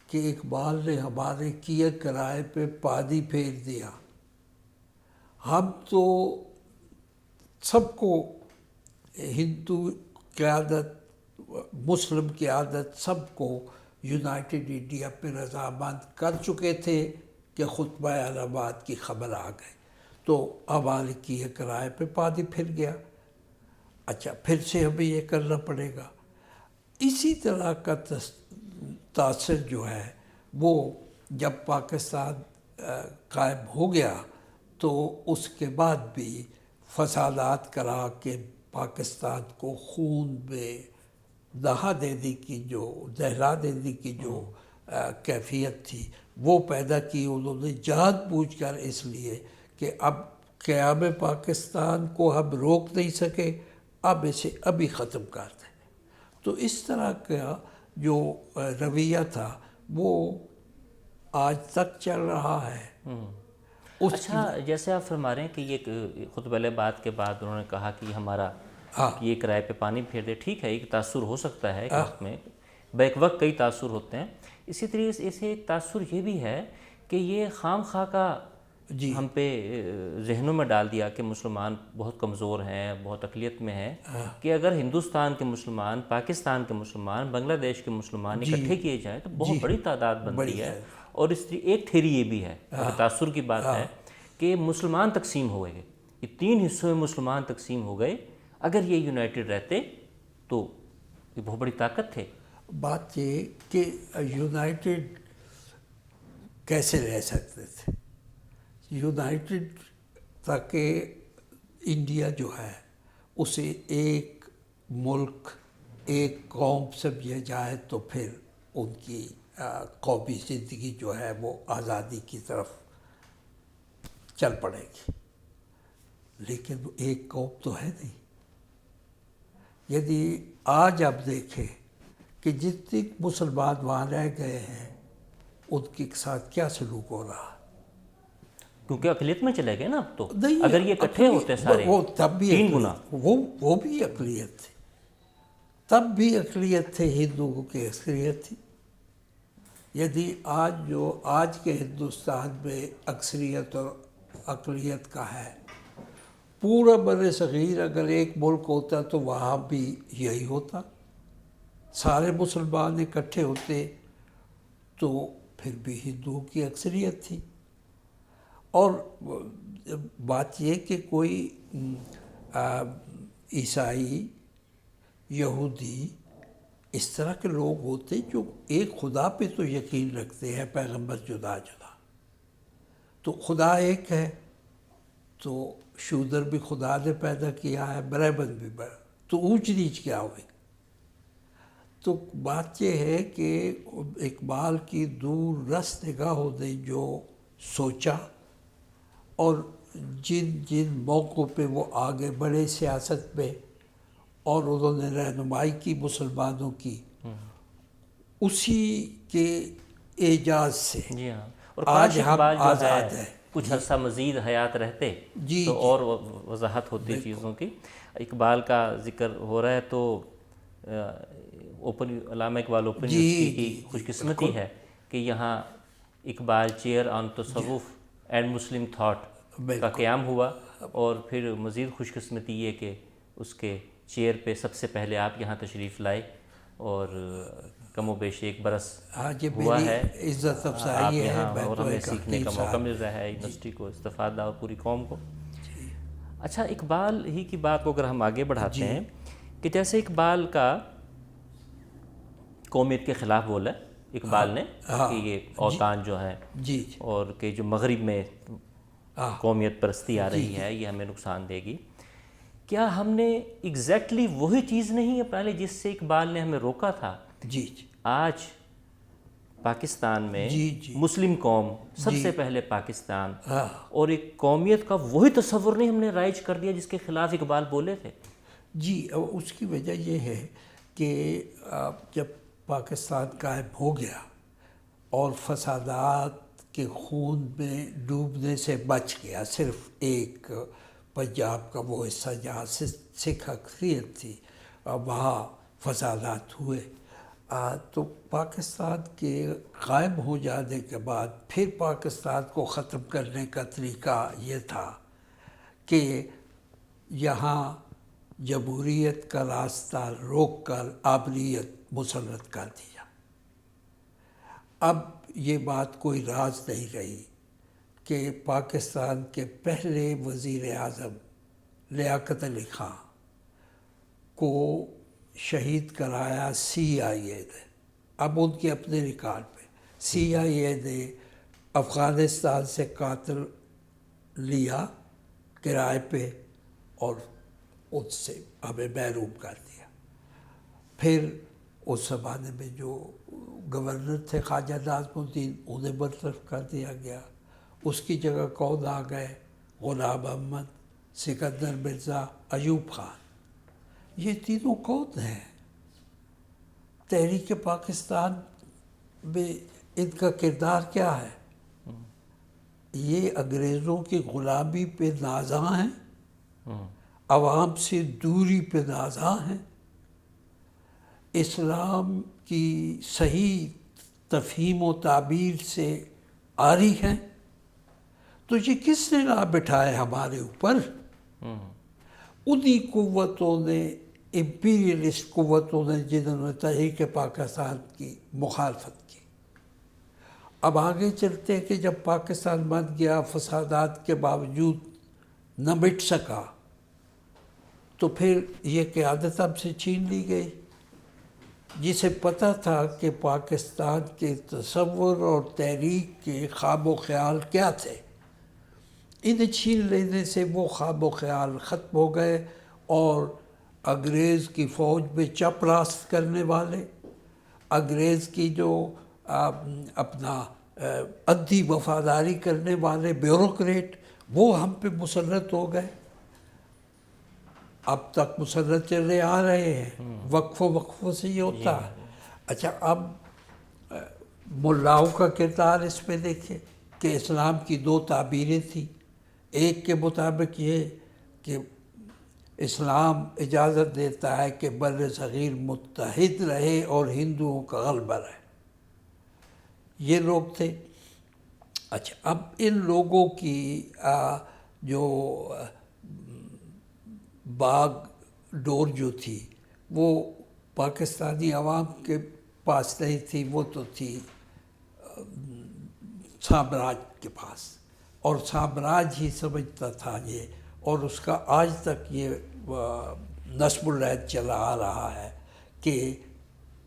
کہ اقبال نے ہمارے کیے کرائے پہ پانی پھیر دیا. ہم تو سب کو ہندو قیادت، مسلم قیادت، سب کو یونائٹڈ انڈیا پہ رضامند کر چکے تھے کہ خطبہ الہ آباد کی خبر آ گئی، تو ہمارے کیے کرائے پہ پانی پھر گیا. اچھا پھر سے ہمیں یہ کرنا پڑے گا. اسی طرح کا تاثر جو ہے وہ جب پاکستان قائم ہو گیا تو اس کے بعد بھی فسادات کرا کے پاکستان کو خون میں دہا دینے کی دہلا دینے کی جو کیفیت تھی وہ پیدا کی انہوں نے جان بوجھ کر، اس لیے کہ اب قیام پاکستان کو ہم روک نہیں سکے، اب اسے ابھی ختم کر دیں. تو اس طرح کا جو رویہ تھا وہ آج تک چل رہا ہے. اچھا جیسے آپ فرما رہے ہیں کہ یہ خطبہ الہ آباد کے بعد انہوں نے کہا کہ ہمارا یہ کرائے پہ پانی پھیر دے، ٹھیک ہے ایک تاثر ہو سکتا ہے ایک وقت میں، بیک وقت کئی تاثر ہوتے ہیں. اسی طریقے سے ایک تاثر یہ بھی ہے کہ یہ خام خواہ کا ہم پہ ذہنوں میں ڈال دیا کہ مسلمان بہت کمزور ہیں، بہت اقلیت میں ہیں، کہ اگر ہندوستان کے مسلمان، پاکستان کے مسلمان، بنگلہ دیش کے مسلمان اکٹھے کیے جائیں تو بہت بڑی تعداد بنتی ہے. اور اس ایک تھیری یہ بھی ہے، تاثر کی بات ہے کہ مسلمان تقسیم ہو گئے، یہ 3 حصوں میں مسلمان تقسیم ہو گئے. اگر یہ یونائٹڈ رہتے تو یہ بہت بڑی طاقت تھے. بات یہ کہ یونائٹڈ کیسے رہ سکتے تھے؟ یونائٹڈ تاکہ انڈیا جو ہے اسے ایک ملک، ایک قوم سمجھا جائے تو پھر ان کی قومی زندگی جو ہے وہ آزادی کی طرف چل پڑے گی. لیکن وہ ایک قوم تو ہے نہیں. یعنی آج آپ دیکھیں کہ جتنے مسلمان وہاں رہ گئے ہیں ان کے ساتھ کیا سلوک ہو رہا ہے، کیونکہ اقلیت میں چلے گئے نا اب تو. اگر یہ اکٹھے ہوتے سارے وہ تب بھی 3 گنا، وہ بھی اقلیت تھی، تب بھی اقلیت تھے، ہندوؤں کی اکثریت تھی. یعنی آج کے ہندوستان میں اکثریت اور اقلیت کا ہے، پورا بر صغیر اگر ایک ملک ہوتا تو وہاں بھی یہی ہوتا، سارے مسلمان اکٹھے ہوتے تو پھر بھی ہندوؤں کی اکثریت تھی. اور بات یہ کہ کوئی عیسائی یہودی اس طرح کے لوگ ہوتے جو ایک خدا پہ تو یقین رکھتے ہیں، پیغمبر جدا جدا، تو خدا ایک ہے، تو شودر بھی خدا نے پیدا کیا ہے، برہمن بھی تو اونچ نیچ کیا ہوئی؟ تو بات یہ ہے کہ اقبال کی دور رس نگاہوں نے جو سوچا اور جن موقعوں پہ وہ آگے بڑھے سیاست میں اور انہوں نے رہنمائی کی مسلمانوں کی، اسی کے اعجاز سے جی ہاں، اور آج کاش ہم اقبال جو آزاد ہیں۔ کچھ عرصہ مزید حیات رہتے جی تو اور وضاحت ہوتی چیزوں کی۔ اقبال کا ذکر ہو رہا ہے تو علامہ اقبال اوپن یونیورسٹی کی خوش قسمتی ہے کہ یہاں اقبال چیئر آن تصوف اینڈ مسلم تھاٹ کا قیام ہوا، اور پھر مزید خوش قسمتی یہ کہ اس کے چیئر پہ سب سے پہلے آپ یہاں تشریف لائے، اور کم و بیش 1 برس ہوا ہے عزت آپ افزائی ہے، یہاں، اور ہمیں سیکھنے کا موقع مل رہا ہے یونیورسٹی کو، استفادہ اور پوری قوم کو۔ اچھا، اقبال ہی کی بات کو اگر ہم آگے بڑھاتے ہیں کہ جیسے اقبال کا قومیت کے خلاف بولا اقبال نے کہ یہ اوطان جو ہے اور کہ جو مغرب میں قومیت پرستی آ رہی ہے یہ ہمیں نقصان دے گی، کیا ہم نے ایگزیکٹلی وہی چیز نہیں اپنا لی جس سے اقبال نے ہمیں روکا تھا؟ آج پاکستان میں مسلم قوم سب سے پہلے پاکستان، اور ایک قومیت کا وہی تصور نہیں ہم نے رائج کر دیا جس کے خلاف اقبال بولے تھے؟ جی، اس کی وجہ یہ ہے کہ جب پاکستان قائم ہو گیا اور فسادات کے خون میں ڈوبنے سے بچ گیا، صرف ایک پنجاب کا وہ حصہ جہاں سے سکھ اکثریت تھی، وہاں فسادات ہوئے، تو پاکستان کے قائم ہو جانے کے بعد پھر پاکستان کو ختم کرنے کا طریقہ یہ تھا کہ یہاں جمہوریت کا راستہ روک کر آبریت مسلط کر دیا۔ اب یہ بات کوئی راز نہیں رہی کہ پاکستان کے پہلے وزیر اعظم لیاقت علی خان کو شہید کرایا CIA نے۔ اب ان کے اپنے ریکارڈ پہ CIA نے افغانستان سے قاتل لیا کرائے پہ اور ان سے ہمیں محروم کر دیا۔ پھر اس زمانے میں جو گورنر تھے خواجہ ناظم الدین، انہیں برطرف کر دیا گیا، اس کی جگہ کون آ گئے؟ غلام احمد، سکندر مرزا، ایوب خان۔ یہ تینوں کون ہیں؟ تحریک پاکستان میں ان کا کردار کیا ہے؟ یہ انگریزوں کی غلامی پہ نازاں ہیں، عوام سے دوری پہ نازاں ہیں، اسلام کی صحیح تفہیم و تعبیر سے عاری ہیں، تو یہ کس نے نہ بٹھائے ہمارے اوپر؟ انہی قوتوں نے، امپیریلسٹ قوتوں نے، جنہوں نے تحریک پاکستان کی مخالفت کی۔ اب آگے چلتے کہ جب پاکستان بن گیا، فسادات کے باوجود نہ مٹ سکا، تو پھر یہ قیادت ہم سے چھین لی گئی، جسے پتہ تھا کہ پاکستان کے تصور اور تحریک کے خواب و خیال کیا تھے۔ انہیں چھین لینے سے وہ خواب و خیال ختم ہو گئے، اور انگریز کی فوج میں چپ راست کرنے والے، انگریز کی جو اپنا ادھی وفاداری کرنے والے بیوروکریٹ، وہ ہم پہ مسلط ہو گئے۔ اب تک مسلط چلے آ رہے ہیں، وقفوں سے یہ ہوتا ہے۔ اچھا، اب ملاؤں کا کردار اس میں دیکھیں کہ اسلام کی 2 تعبیریں تھیں۔ ایک کے مطابق یہ کہ اسلام اجازت دیتا ہے کہ بر صغیر متحد رہے اور ہندوؤں کا غلبہ رہے، یہ لوگ تھے۔ اچھا، اب ان لوگوں کی جو باغ ڈور جو تھی وہ پاکستانی عوام کے پاس نہیں تھی، وہ تو تھی سامراج کے پاس، اور سامراج ہی سمجھتا تھا یہ، اور اس کا آج تک یہ نصب العہد چلا آ رہا ہے کہ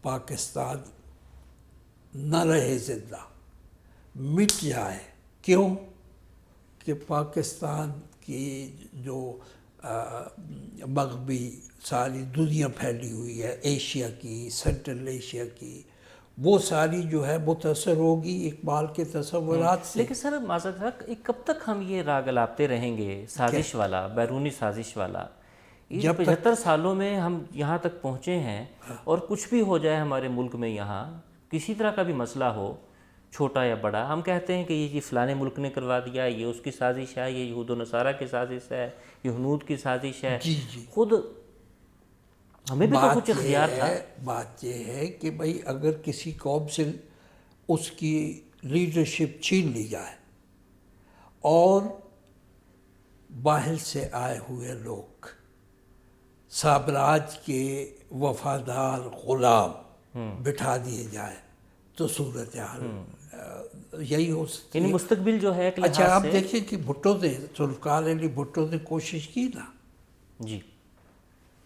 پاکستان نہ رہے زندہ، مٹ جائے. کیوں؟ کہ پاکستان کی جو مغربی ساری دنیا پھیلی ہوئی ہے، ایشیا کی، سینٹرل ایشیا کی، وہ ساری جو ہے متاثر ہوگی اقبال کے تصورات سے. لیکن سر معذرت حق، کب تک ہم یہ راگ الاپتے رہیں گے سازش والا، بیرونی سازش والا؟ یہ 75 سالوں میں ہم یہاں تک پہنچے ہیں، اور کچھ بھی ہو جائے ہمارے ملک میں، یہاں کسی طرح کا بھی مسئلہ ہو چھوٹا یا بڑا، ہم کہتے ہیں کہ یہ فلانے ملک نے کروا دیا، یہ اس کی سازش ہے، یہ یہود و نصارہ کی سازش ہے، یہ ہنود کی سازش ہے. خود ہمیں بھی تو کچھ اختیار تھا. بات یہ ہے کہ بھئی اگر کسی قوم سے اس کی لیڈرشپ چھین لی جائے اور باہر سے آئے ہوئے لوگ سامراج کے وفادار غلام بٹھا دیے جائیں تو صورتحال یہی ہو سکتی ہے. یعنی مستقبل جو ہے ایک لحاظ سے. اچھا آپ دیکھیں کہ بھٹو نے، ذوالفقار علی بھٹو نے کوشش کی نا، جی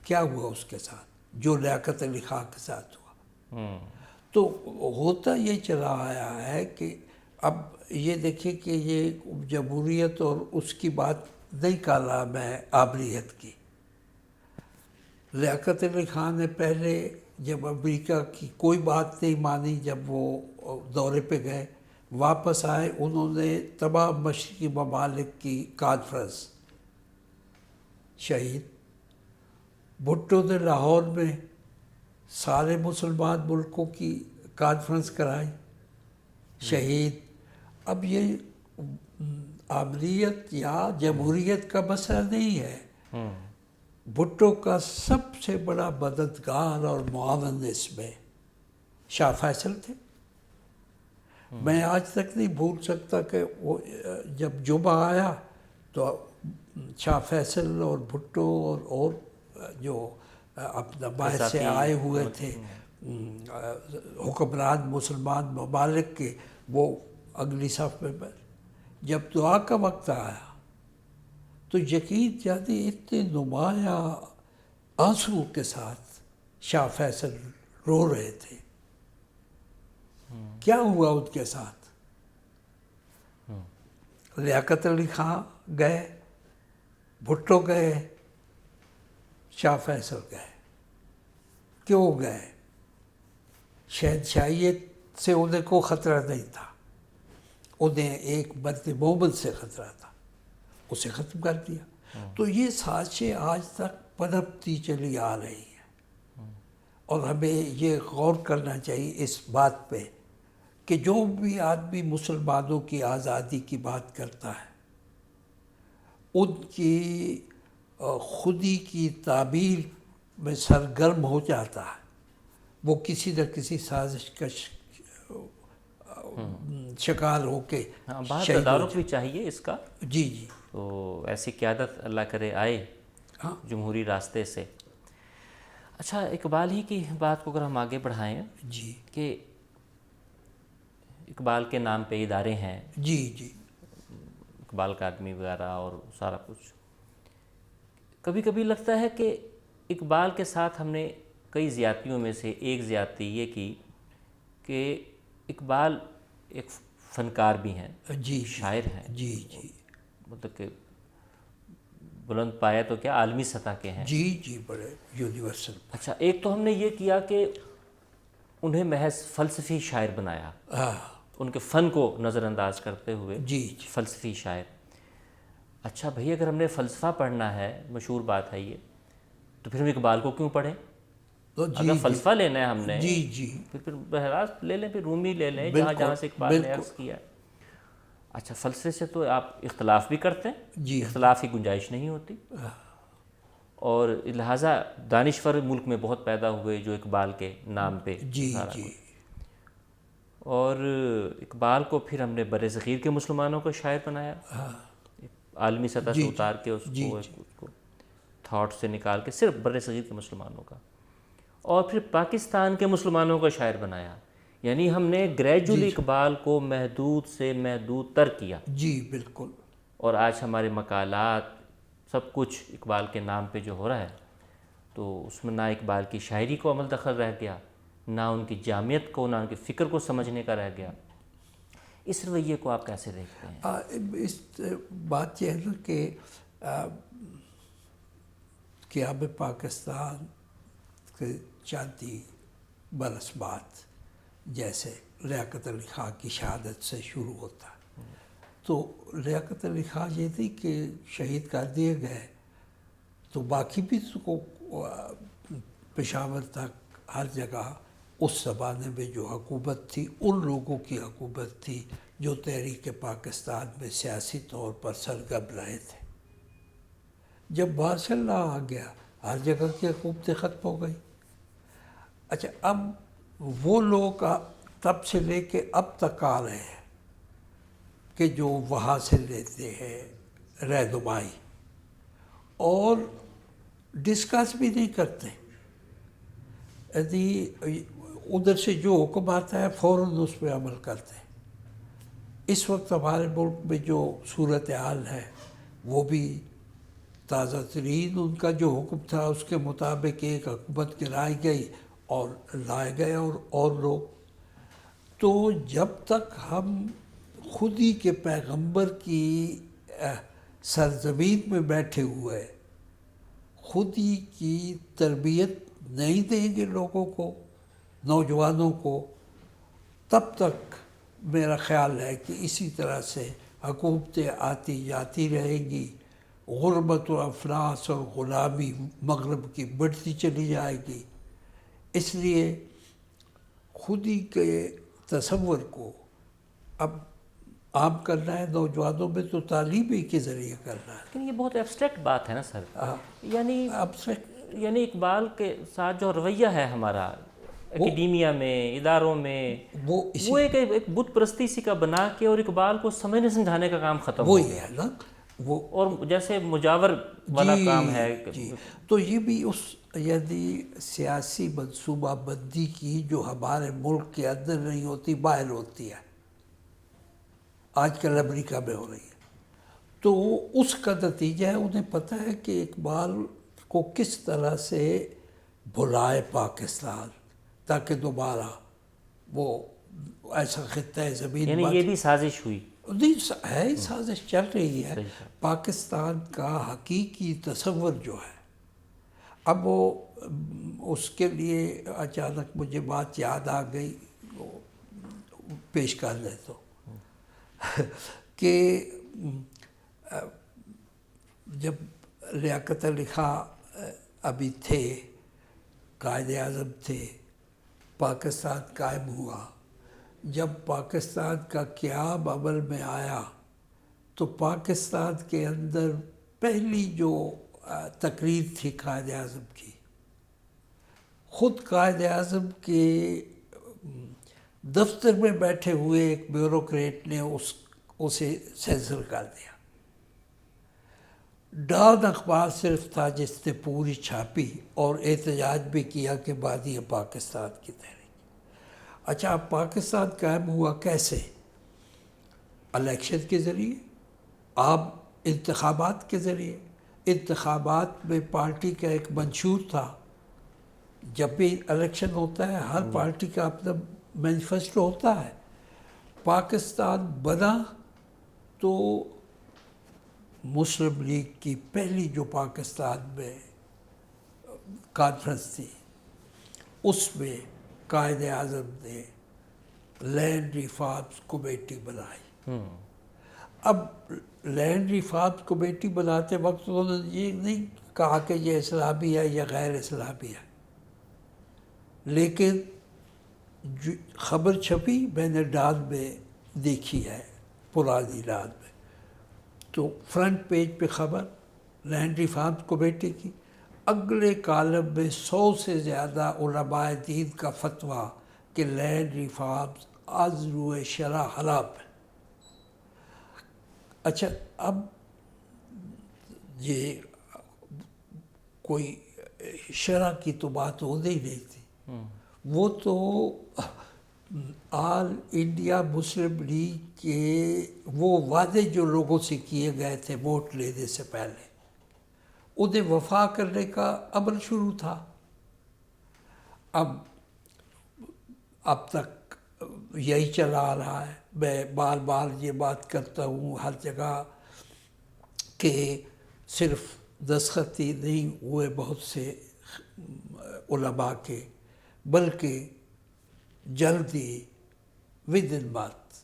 کیا ہوا اس کے ساتھ جو لیاقت علی خان کے ساتھ ہوا؟ تو ہوتا یہ چلا آیا ہے کہ اب یہ دیکھیں کہ یہ جمہوریت اور اس کی بات نہیں کر رہا میں، آبریت کی. لیاقت علی خان نے پہلے جب امریکہ کی کوئی بات نہیں مانی، جب وہ دورے پہ گئے واپس آئے، انہوں نے تمام مشرقی ممالک کی کانفرنس شہید. بھٹو نے لاہور میں سارے مسلمان ملکوں کی کانفرنس کرائی، شہید. اب یہ آمریت یا جمہوریت کا مسئلہ نہیں ہے. بھٹو کا سب سے بڑا مددگار اور معاون اس میں شاہ فیصل تھے. میں آج تک نہیں بھول سکتا کہ وہ جب جمعہ آیا تو شاہ فیصل اور بھٹو اور جو اپنا باہر سے آئے ہوئے تھے حکمران مسلمان ممالک کے، وہ اگلی صف میں جب دعا کا وقت آیا تو یقین جانے اتنے نمایاں آنسو کے ساتھ شاہ فیصل رو رہے تھے. کیا ہوا ان کے ساتھ؟ لیاقت علی خان گئے، بھٹو گئے، شاہ فیصل گئے. کیوں گئے؟ شہنشاہیت سے انہیں کوئی خطرہ نہیں تھا، انہیں ایک مرد مومن سے خطرہ تھا، اسے ختم کر دیا. تو یہ سازشیں آج تک پنپتی چلی آ رہی ہیں، اور ہمیں یہ غور کرنا چاہیے اس بات پہ کہ جو بھی آدمی مسلمانوں کی آزادی کی بات کرتا ہے، ان کی خودی کی تعبیر میں سرگرم ہو جاتا ہے، وہ کسی نہ کسی سازش کا شکار ہو کے بات تدارک بھی چاہیے اس کا. جی جی. تو ایسی قیادت اللہ کرے آئے جمہوری راستے سے. اچھا اقبال ہی کی بات کو اگر ہم آگے بڑھائیں جی کہ اقبال کے نام پہ ادارے ہیں، جی جی، اقبال اکیڈمی وغیرہ اور سارا کچھ، کبھی کبھی لگتا ہے کہ اقبال کے ساتھ ہم نے کئی زیادتیوں میں سے ایک زیادتی یہ کی کہ اقبال ایک فنکار بھی ہیں، جی شاعر ہیں، جی جی، مطلب کہ بلند پایہ تو کیا عالمی سطح کے ہیں. جی جی، بڑے یونیورسل. اچھا ایک تو ہم نے یہ کیا کہ انہیں محض فلسفی شاعر بنایا، ان کے فن کو نظر انداز کرتے ہوئے جی فلسفی شاعر. اچھا بھئی اگر ہم نے فلسفہ پڑھنا ہے، مشہور بات ہے یہ، تو پھر ہم اقبال کو کیوں پڑھیں؟ اگر فلسفہ لینا ہے ہم نے جی جی، پھر بہرحال لے لیں، پھر رومی لے لیں جہاں سے اقبال نے عرض کیا. اچھا فلسفے سے تو آپ اختلاف بھی کرتے ہیں، جی، اختلاف کی گنجائش نہیں ہوتی، اور لہٰذا دانشور ملک میں بہت پیدا ہوئے جو اقبال کے نام پہ جی جی. اور اقبال کو پھر ہم نے بر صغیر کے مسلمانوں کو شاعر بنایا، عالمی سطح سے اتار کے اس کو تھاٹ سے نکال کے صرف بر صغیر کے مسلمانوں کا، اور پھر پاکستان کے مسلمانوں کا شاعر بنایا. یعنی ہم نے گریجولی اقبال کو محدود سے محدود تر کیا. جی بالکل. اور آج ہمارے مقالات سب کچھ اقبال کے نام پہ جو ہو رہا ہے تو اس میں نہ اقبال کی شاعری کو عمل دخل رہ گیا، نہ ان کی جامعت کو، نہ ان کی فکر کو سمجھنے کا رہ گیا. اس رویے کو آپ کیسے دیکھتے ہیں؟ اس بات یہ ہے نا کہ قیام پاکستان کے چاندی برس بعد جیسے لیاقت علی خان کی شہادت سے شروع ہوتا ہے، تو لیاقت علی خان یہ تھی کہ شہید کر دیے گئے تو باقی بھی کو پشاور تک ہر جگہ اس زمانے میں جو حکومت تھی ان لوگوں کی حکومت تھی جو تحریک پاکستان میں سیاسی طور پر سرگرم رہے تھے. جب مارشل لاء آ گیا ہر جگہ کی حکومتیں ختم ہو گئی. اچھا اب وہ لوگ تب سے لے کے اب تک آ رہے ہیں کہ جو وہاں سے لیتے ہیں رہنمائی اور ڈسکس بھی نہیں کرتے. یعنی ادھر سے جو حکم آتا ہے فوراً اس پہ عمل کرتے ہیں. اس وقت ہمارے ملک میں جو صورتحال ہے وہ بھی تازہ ترین ان کا جو حکم تھا اس کے مطابق ایک حکومت گرائی گئی اور لائے گئے اور لوگ. تو جب تک ہم خود ہی کے پیغمبر کی سرزمین میں بیٹھے ہوئے خود ہی کی تربیت نہیں دیں گے لوگوں کو، نوجوانوں کو، تب تک میرا خیال ہے کہ اسی طرح سے حکومتیں آتی جاتی رہیں گی. غربت و افلاس اور غلامی مغرب کی بڑھتی چلی جائے گی. اس لیے خود ہی کے تصور کو اب عام کرنا ہے نوجوانوں میں تو تعلیم ہی کے ذریعے کرنا ہے. لیکن یہ بہت ایبسٹریکٹ بات ہے نا سر. یعنی اقبال کے ساتھ جو رویہ ہے ہمارا اکیڈیمیا میں، اداروں میں، وہ ایک بت پرستی سی کا بنا کے اور اقبال کو سمجھنے سمجھانے کا کام ختم ہو گیا نا وہ، اور جیسے مجاور والا کام ہے. تو یہ بھی اس یعنی سیاسی منصوبہ بندی کی جو ہمارے ملک کے اندر نہیں ہوتی باہر ہوتی ہے، آج کل امریکہ میں ہو رہی ہے. تو اس کا نتیجہ ہے انہیں پتہ ہے کہ اقبال کو کس طرح سے بھلائے پاکستان تاکہ دوبارہ وہ ایسا خطہ زمین. یعنی یہ بھی سازش ہوئی ہے، سازش چل رہی ہے. پاکستان کا حقیقی تصور جو ہے اب وہ اس کے لیے اچانک مجھے بات یاد آ گئی، پیش کر لے تو کہ جب لیاقت علی خان ابھی تھے، قائد اعظم تھے، پاکستان قائم ہوا، جب پاکستان کا قیام عمل میں آیا تو پاکستان کے اندر پہلی جو تقریر تھی قائد اعظم کی، خود قائد اعظم کے دفتر میں بیٹھے ہوئے ایک بیوروکریٹ نے اسے سینسر کر دیا. ڈان اخبار صرف تھا جس نے پوری چھاپی اور احتجاج بھی کیا کہ بادی پاکستان کی تحریک. اچھا اب پاکستان قائم ہوا کیسے؟ الیکشن کے ذریعے، عام انتخابات کے ذریعے. انتخابات میں پارٹی کا ایک منشور تھا. جب بھی الیکشن ہوتا ہے ہر پارٹی کا اپنا مینیفیسٹو ہوتا ہے. پاکستان بنا تو مسلم لیگ کی پہلی جو پاکستان میں کانفرنس تھی اس میں قائد اعظم نے لینڈ ریفارمز کمیٹی بنائی. اب لینڈ ریفارمز کمیٹی بناتے وقت انہوں نے یہ نہیں کہا کہ یہ اسلامی ہے یا غیر اسلامی ہے، لیکن خبر چھپی، میں نے ڈان میں دیکھی ہے، پرانی ڈان میں، تو فرنٹ پیج پہ خبر لینڈ ریفارمز کمیٹی کی، اگلے کالم میں 100 سے زیادہ علماء دین کا فتویٰ کہ لینڈ ریفارمز از روئے شرع حرام ہے. اچھا اب یہ کوئی شرع کی تو بات ہونے ہی نہیں تھی، وہ تو آل انڈیا مسلم لیگ کے وہ وعدے جو لوگوں سے کیے گئے تھے ووٹ لینے سے پہلے انہیں وفا کرنے کا عمل شروع تھا. اب تک یہی چلا آ رہا ہے. میں بار بار یہ بات کرتا ہوں ہر جگہ کہ صرف دستخط ہی نہیں ہوئے بہت سے علماء کے، بلکہ جلدی ودن منتھ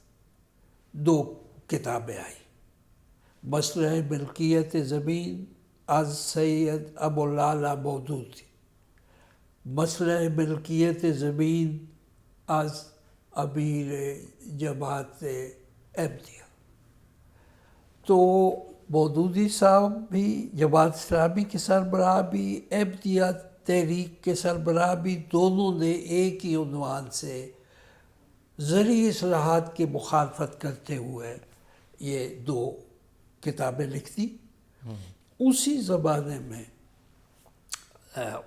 2 کتابیں آئی. مسئلہ ملکیت زمین از سید ابو العلا مودودی، مسئلہ ملکیت زمین از امیر جماعت احمدیہ. تو مودودی صاحب بھی جماعت اسلامی کے سربراہ بھی، احمدیہ تحریک کے سربراہ بھی، دونوں نے ایک ہی عنوان سے زرعی اصلاحات کی مخالفت کرتے ہوئے یہ 2 کتابیں لکھ دی. اسی زمانے میں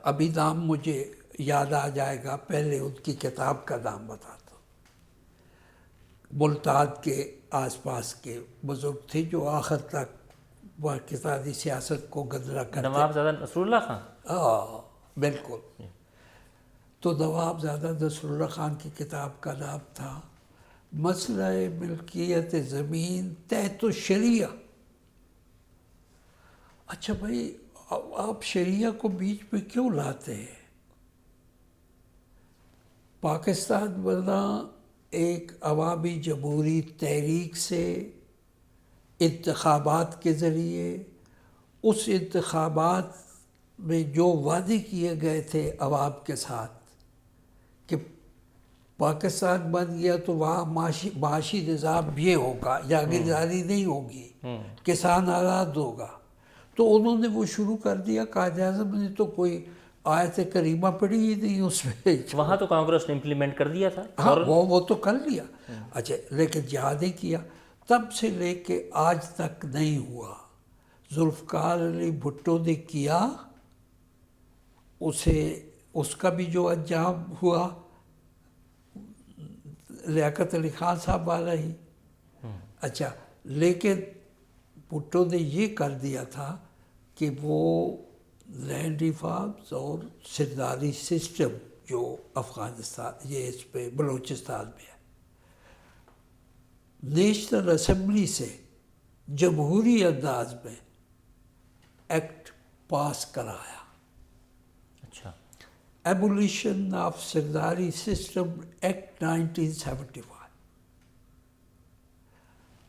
ابھی نام مجھے یاد آ جائے گا، پہلے ان کی کتاب کا نام بتاتا ہوں. ملتان کے آس پاس کے بزرگ تھے جو آخر تک پاکستانی سیاست کو گدلا کرتے. نواب زادہ نصر اللہ خان. بالکل. تو نواب زادہ نصر اللہ خان کی کتاب کا نام تھا مسئلہ ملکیت زمین تحت الشریعہ. اچھا بھائی، آپ شریعہ کو بیچ میں کیوں لاتے ہیں؟ پاکستان بنا ایک عوامی جمہوری تحریک سے انتخابات کے ذریعے، اس انتخابات میں جو وعدے کیے گئے تھے عوام کے ساتھ کہ پاکستان بن گیا تو وہاں معاشی نظام یہ ہوگا، جاگیرداری نہیں ہوگی، کسان آزاد ہوگا. تو انہوں نے وہ شروع کر دیا. قائد اعظم نے تو کوئی آیت کریمہ پڑھی ہی نہیں اس میں. وہاں تو کانگریس نے امپلیمنٹ کر دیا تھا. ہاں وہ تو کر لیا. اچھا، لیکن جہاد کیا تب سے لے کے آج تک نہیں ہوا. ذوالفقار علی بھٹو نے کیا، اس کا بھی جو انجام ہوا لیاقت علی خان صاحب والا ہی. اچھا، لیکن بھٹو نے یہ کر دیا تھا کہ وہ لینڈ ریفارمز اور سرداری سسٹم جو افغانستان یہ اس پہ بلوچستان میں ہے، نیشنل اسمبلی سے جمہوری انداز میں ایکٹ پاس کرایا. اچھا. ایبولیشن آف سرداری سسٹم ایکٹ 1975.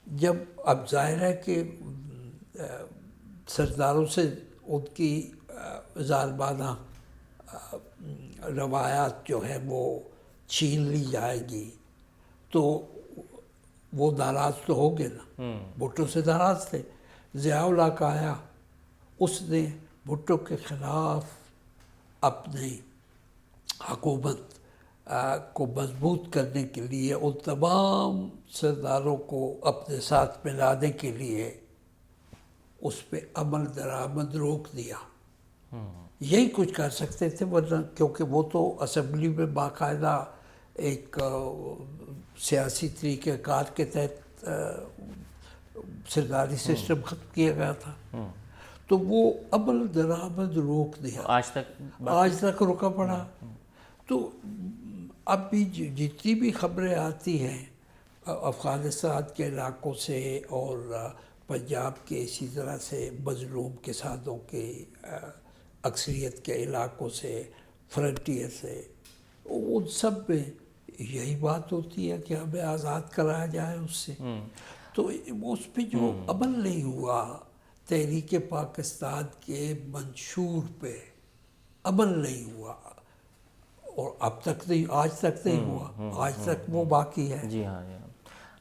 جب اب ظاہر ہے کہ سرداروں سے ان کی ظالمانہ روایات جو ہے وہ چھین لی جائے گی تو وہ ناراض تو ہو گئے نا. بھٹو سے ناراض تھے. ضیاء الحق آیا، اس نے بھٹو کے خلاف اپنی حکومت کو مضبوط کرنے کے لیے ان تمام سرداروں کو اپنے ساتھ ملانے کے لیے اس پہ عمل درآمد روک دیا. یہی کچھ کر سکتے تھے، ورنہ کیونکہ وہ تو اسمبلی میں باقاعدہ ایک سیاسی طریقہ کار کے تحت سرداری سسٹم ختم کیا گیا تھا. تو وہ عمل درآمد روک دیا، آج تک رکا پڑا. تو اب بھی جتنی بھی خبریں آتی ہیں افغانستان کے علاقوں سے اور پنجاب کے اسی طرح سے مظلوم کسانوں کے اکثریت کے علاقوں سے، فرنٹیئر سے، ان سب میں یہی بات ہوتی ہے کہ ہمیں آزاد کرایا جائے اس سے. تو اس پہ جو عمل نہیں ہوا، تحریک پاکستان کے منشور پہ عمل نہیں ہوا، اور اب تک نہیں، آج تک نہیں ہوا، آج تک وہ باقی ہے. جی ہاں.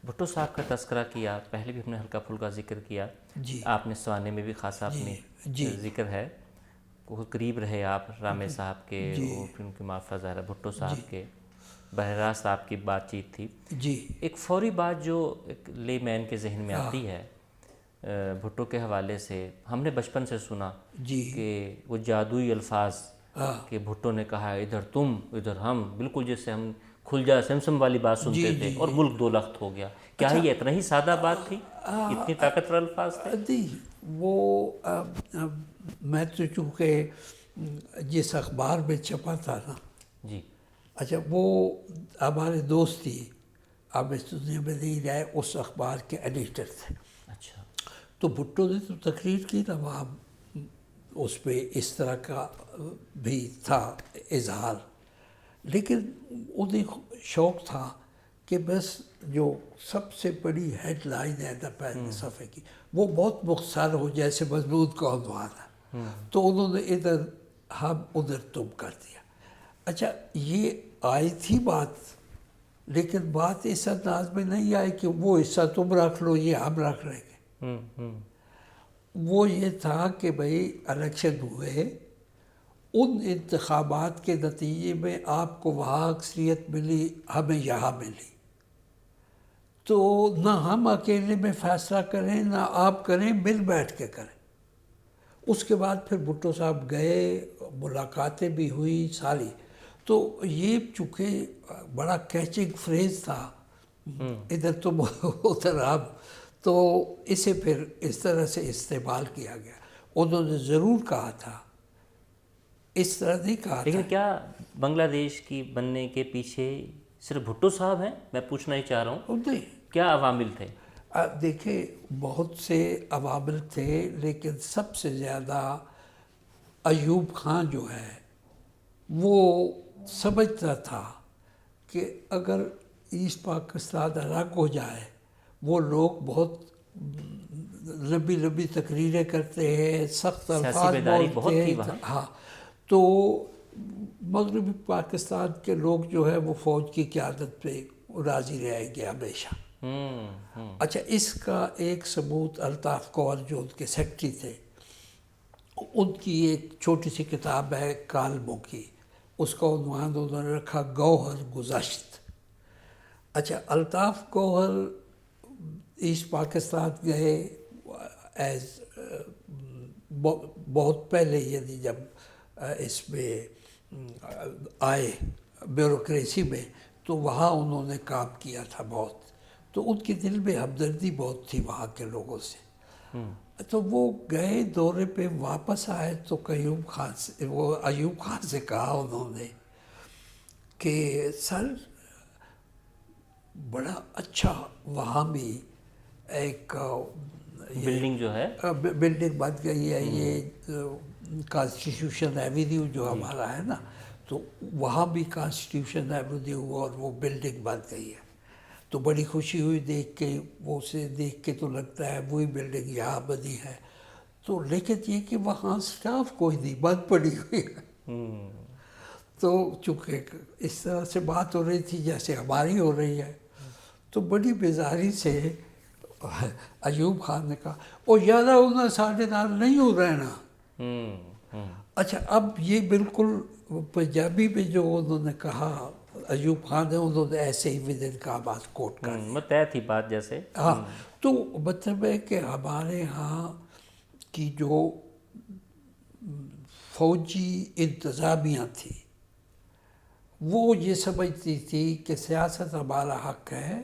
بھٹو صاحب کا تذکرہ کیا، پہلے بھی ہم نے ہلکا پھلکا ذکر کیا. جی. آپ نے سوانے میں بھی خاصا اپنی ذکر ہے. بہت قریب رہے آپ رامے صاحب کے، پھر ان کے معافہ ظاہرہ بھٹو صاحب کے، براہ راست آپ کی بات چیت تھی. جی. ایک فوری بات جو ایک لے مین کے ذہن میں آتی ہے بھٹو کے حوالے سے، ہم نے بچپن سے سنا کہ وہ جادوئی الفاظ کہ بھٹو نے کہا ادھر تم ادھر ہم، بالکل جیسے ہم کھل سمسم والی بات سنتے تھے، اور ملک دو لخت ہو گیا. کیا یہ اتنا ہی سادہ بات تھی؟ اتنی طاقتور الفاظ تھے؟ نہیں، وہ میں تو چونکہ جس اخبار میں چھپا تھا نا، جی اچھا وہ ہمارے دوست ہی اب اس دنیا میں نہیں رہے، اس اخبار کے ایڈیٹر تھے. اچھا. تو بھٹو نے تو تقریر کی نا وہاں، اس پہ اس طرح کا بھی تھا اظہار، لیکن انہیں شوق تھا کہ بس جو سب سے بڑی ہیڈ لائن ہے نا پہلے صفحے کی، وہ بہت مختصر ہو، جیسے مضمون کا عنوان ہے. تو انہوں نے ادھر ہم ادھر تم کر دیا. اچھا یہ آئی تھی بات، لیکن بات اس انداز میں نہیں آئی کہ وہ حصہ تم رکھ لو یہ ہم رکھ لیں گے. وہ یہ تھا کہ بھئی الیکشن ہوئے، ان انتخابات کے نتیجے میں آپ کو وہاں اکثریت ملی، ہمیں یہاں ملی، تو نہ ہم اکیلے میں فیصلہ کریں نہ آپ کریں، مل بیٹھ کے کریں. اس کے بعد پھر بھٹو صاحب گئے، ملاقاتیں بھی ہوئی ساری. تو یہ چونکہ بڑا کیچنگ فریز تھا، ادھر تم ادھر ہم، تو اسے پھر اس طرح سے استعمال کیا گیا. انہوں نے ضرور کہا تھا، اس طرح نہیں کہا تھا. لیکن کیا بنگلہ دیش کی بننے کے پیچھے صرف بھٹو صاحب ہیں؟ میں پوچھنا ہی چاہ رہا ہوں. نہیں، کیا عوامل تھے؟ دیکھیں بہت سے عوامل تھے، لیکن سب سے زیادہ ایوب خان جو ہے وہ سمجھتا تھا کہ اگر ایسٹ پاکستان الگ ہو جائے، وہ لوگ بہت لمبی لمبی تقریریں کرتے ہیں، سخت الفاظ بولتے ہیں. ہاں، تو مغربی پاکستان کے لوگ جو ہے وہ فوج کی قیادت پہ راضی رہیں گے ہمیشہ. اچھا، اس کا ایک ثبوت الطاف کور جو ان کے سیکرٹری تھے، ان کی ایک چھوٹی سی کتاب ہے کالموں کی، اس کا عنوان انہوں نے رکھا گوہر گذشت. اچھا، الطاف گوہر ایسٹ پاکستان گئے ایز بہت پہلے، یعنی جب اس میں آئے بیوروکریسی میں، تو وہاں انہوں نے کام کیا تھا بہت، تو ان کے دل میں ہمدردی بہت تھی وہاں کے لوگوں سے. تو وہ گئے دورے پہ، واپس آئے تو ایوب خان سے کہا انہوں نے کہ سر بڑا اچھا وہاں بھی ایک بلڈنگ جو ہے بلڈنگ بن گئی ہے، یہ کانسٹیٹیوشن ایوینیو جو ہمارا ہے نا، تو وہاں بھی کانسٹیٹیوشن ایوینیو اور وہ بلڈنگ بن گئی ہے. تو بڑی خوشی ہوئی دیکھ کے، وہ اسے دیکھ کے تو لگتا ہے وہی بلڈنگ یہاں بنی ہے. تو لیکن یہ کہ وہاں سٹاف کوئی نہیں، بند پڑی ہوئی ہے. تو چونکہ اس طرح سے بات ہو رہی تھی جیسے ہماری ہو رہی ہے، تو بڑی بیزاری سے ایوب خان نے کہا او یارا انہیں ساڑھے نال نہیں ہو رہنا. اچھا، اب یہ بالکل پنجابی میں جو انہوں نے کہا ایوب خان نے، انہوں نے ایسے ہی ودن کا بات کوٹ کر دیا. طے تھی بات جیسے. ہاں، تو مطلب ہے کہ ہمارے ہاں کی جو فوجی انتظامیہ تھی وہ یہ سمجھتی تھی کہ سیاست ہمارا حق ہے،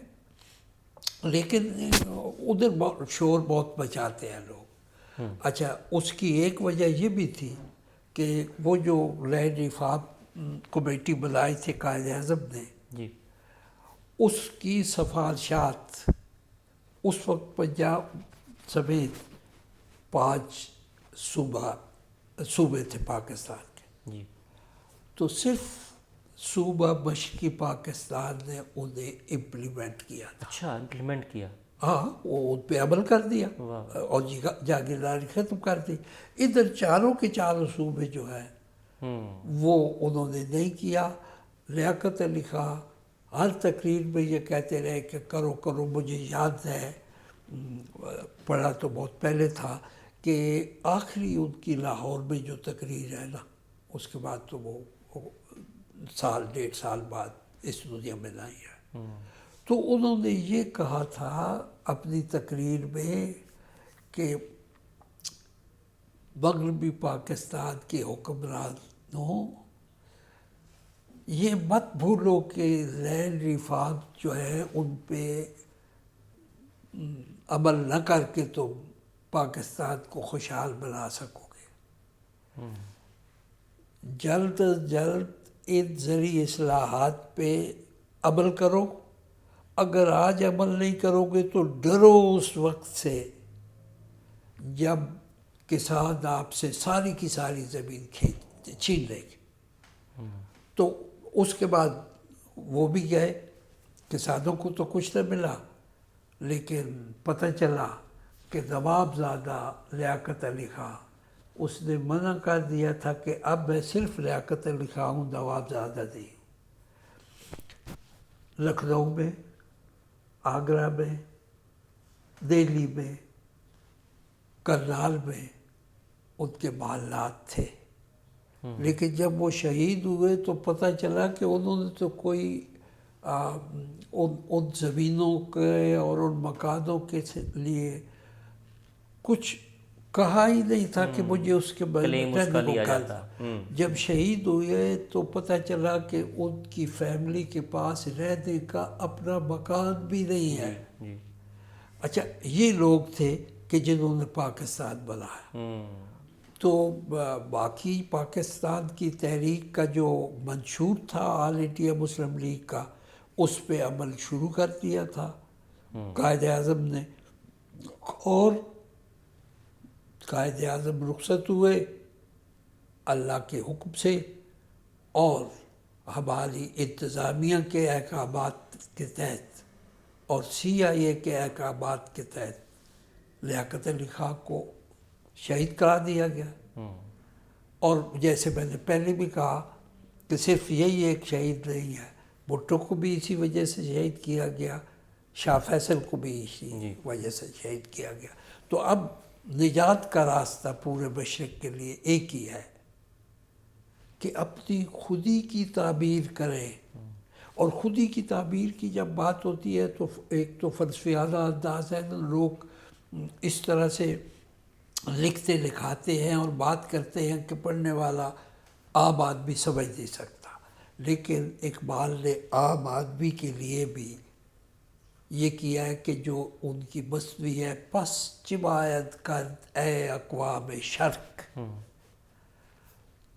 لیکن ادھر شور بہت مچاتے ہیں لوگ. اچھا، اس کی ایک وجہ یہ بھی تھی کہ وہ جو لینڈ ریفارم کمیٹی بنائی تھی قائد اعظم نے، جی، اس کی سفارشات اس وقت پنجاب سمیت 5 صوبے تھے پاکستان کے. جی، تو صرف صوبہ مشرقی پاکستان نے انہیں امپلیمنٹ کیا تھا. اچھا، امپلیمنٹ کیا. ہاں، وہ ان پہ عمل کر دیا اور جاگیرداری ختم کر دی. ادھر چاروں کے چاروں صوبے جو ہیں وہ انہوں نے نہیں کیا. لیاقت علی خان ہر تقریر میں یہ کہتے رہے کہ کرو کرو. مجھے یاد ہے، پڑھا تو بہت پہلے تھا، کہ آخری ان کی لاہور میں جو تقریر ہے نا، اس کے بعد تو وہ 1.5 سال بعد اس دنیا میں نہیں ہے. تو انہوں نے یہ کہا تھا اپنی تقریر میں کہ مغربی پاکستان کے حکمران یہ مت بھولو کہ لینڈ ریفارم جو ہے ان پہ عمل نہ کر کے تم پاکستان کو خوشحال بنا سکو گے. جلد از جلد ان زرعی اصلاحات پہ عمل کرو. اگر آج عمل نہیں کرو گے تو ڈرو اس وقت سے جب کسان آپ سے ساری کی ساری زمین چھین لے گے. تو اس کے بعد وہ بھی گئے، کسانوں کو تو کچھ نہ ملا، لیکن پتہ چلا کہ نواب زادہ لیاقت علی خان اس نے منع کر دیا تھا کہ اب میں صرف لیاقت علی خان ہوں، نواب زادہ نہیں. لکھنؤ میں، آگرہ میں، دہلی میں، کرنال میں ان کے محلات تھے. لیکن جب وہ شہید ہوئے تو پتہ چلا کہ انہوں نے تو کوئی ان زمینوں کے اور ان مکانوں کے لیے کچھ کہا ہی نہیں تھا کہ مجھے اس کے جب شہید ہوئے تو پتہ چلا کہ ان کی فیملی کے پاس رہنے کا اپنا مکان بھی نہیں ہے. اچھا، یہ لوگ تھے کہ جنہوں نے پاکستان بنایا. تو باقی پاکستان کی تحریک کا جو منشور تھا آل انڈیا مسلم لیگ کا، اس پہ عمل شروع کر دیا تھا قائد اعظم نے. اور قائد اعظم رخصت ہوئے اللہ کے حکم سے اور ہماری انتظامیہ کے احکامات کے تحت اور CIA کے احکامات کے تحت لیاقت علی خان کو شہید کرا دیا گیا. اور جیسے میں نے پہلے بھی کہا کہ صرف یہی ایک شہید نہیں ہے، بھٹو کو بھی اسی وجہ سے شہید کیا گیا، شاہ فیصل کو بھی اسی وجہ سے شہید کیا گیا. تو اب نجات کا راستہ پورے مشرق کے لیے ایک ہی ہے کہ اپنی خودی کی تعبیر کریں. اور خودی کی تعبیر کی جب بات ہوتی ہے تو ایک تو فلسفیانہ انداز ہے، لوگ اس طرح سے لکھتے لکھاتے ہیں اور بات کرتے ہیں کہ پڑھنے والا عام آدمی سمجھ نہیں سکتا. لیکن اقبال نے عام آدمی کے لیے بھی یہ کیا ہے کہ جو ان کی مثنوی ہے، پس جماعت کرد اے اقوام شرق،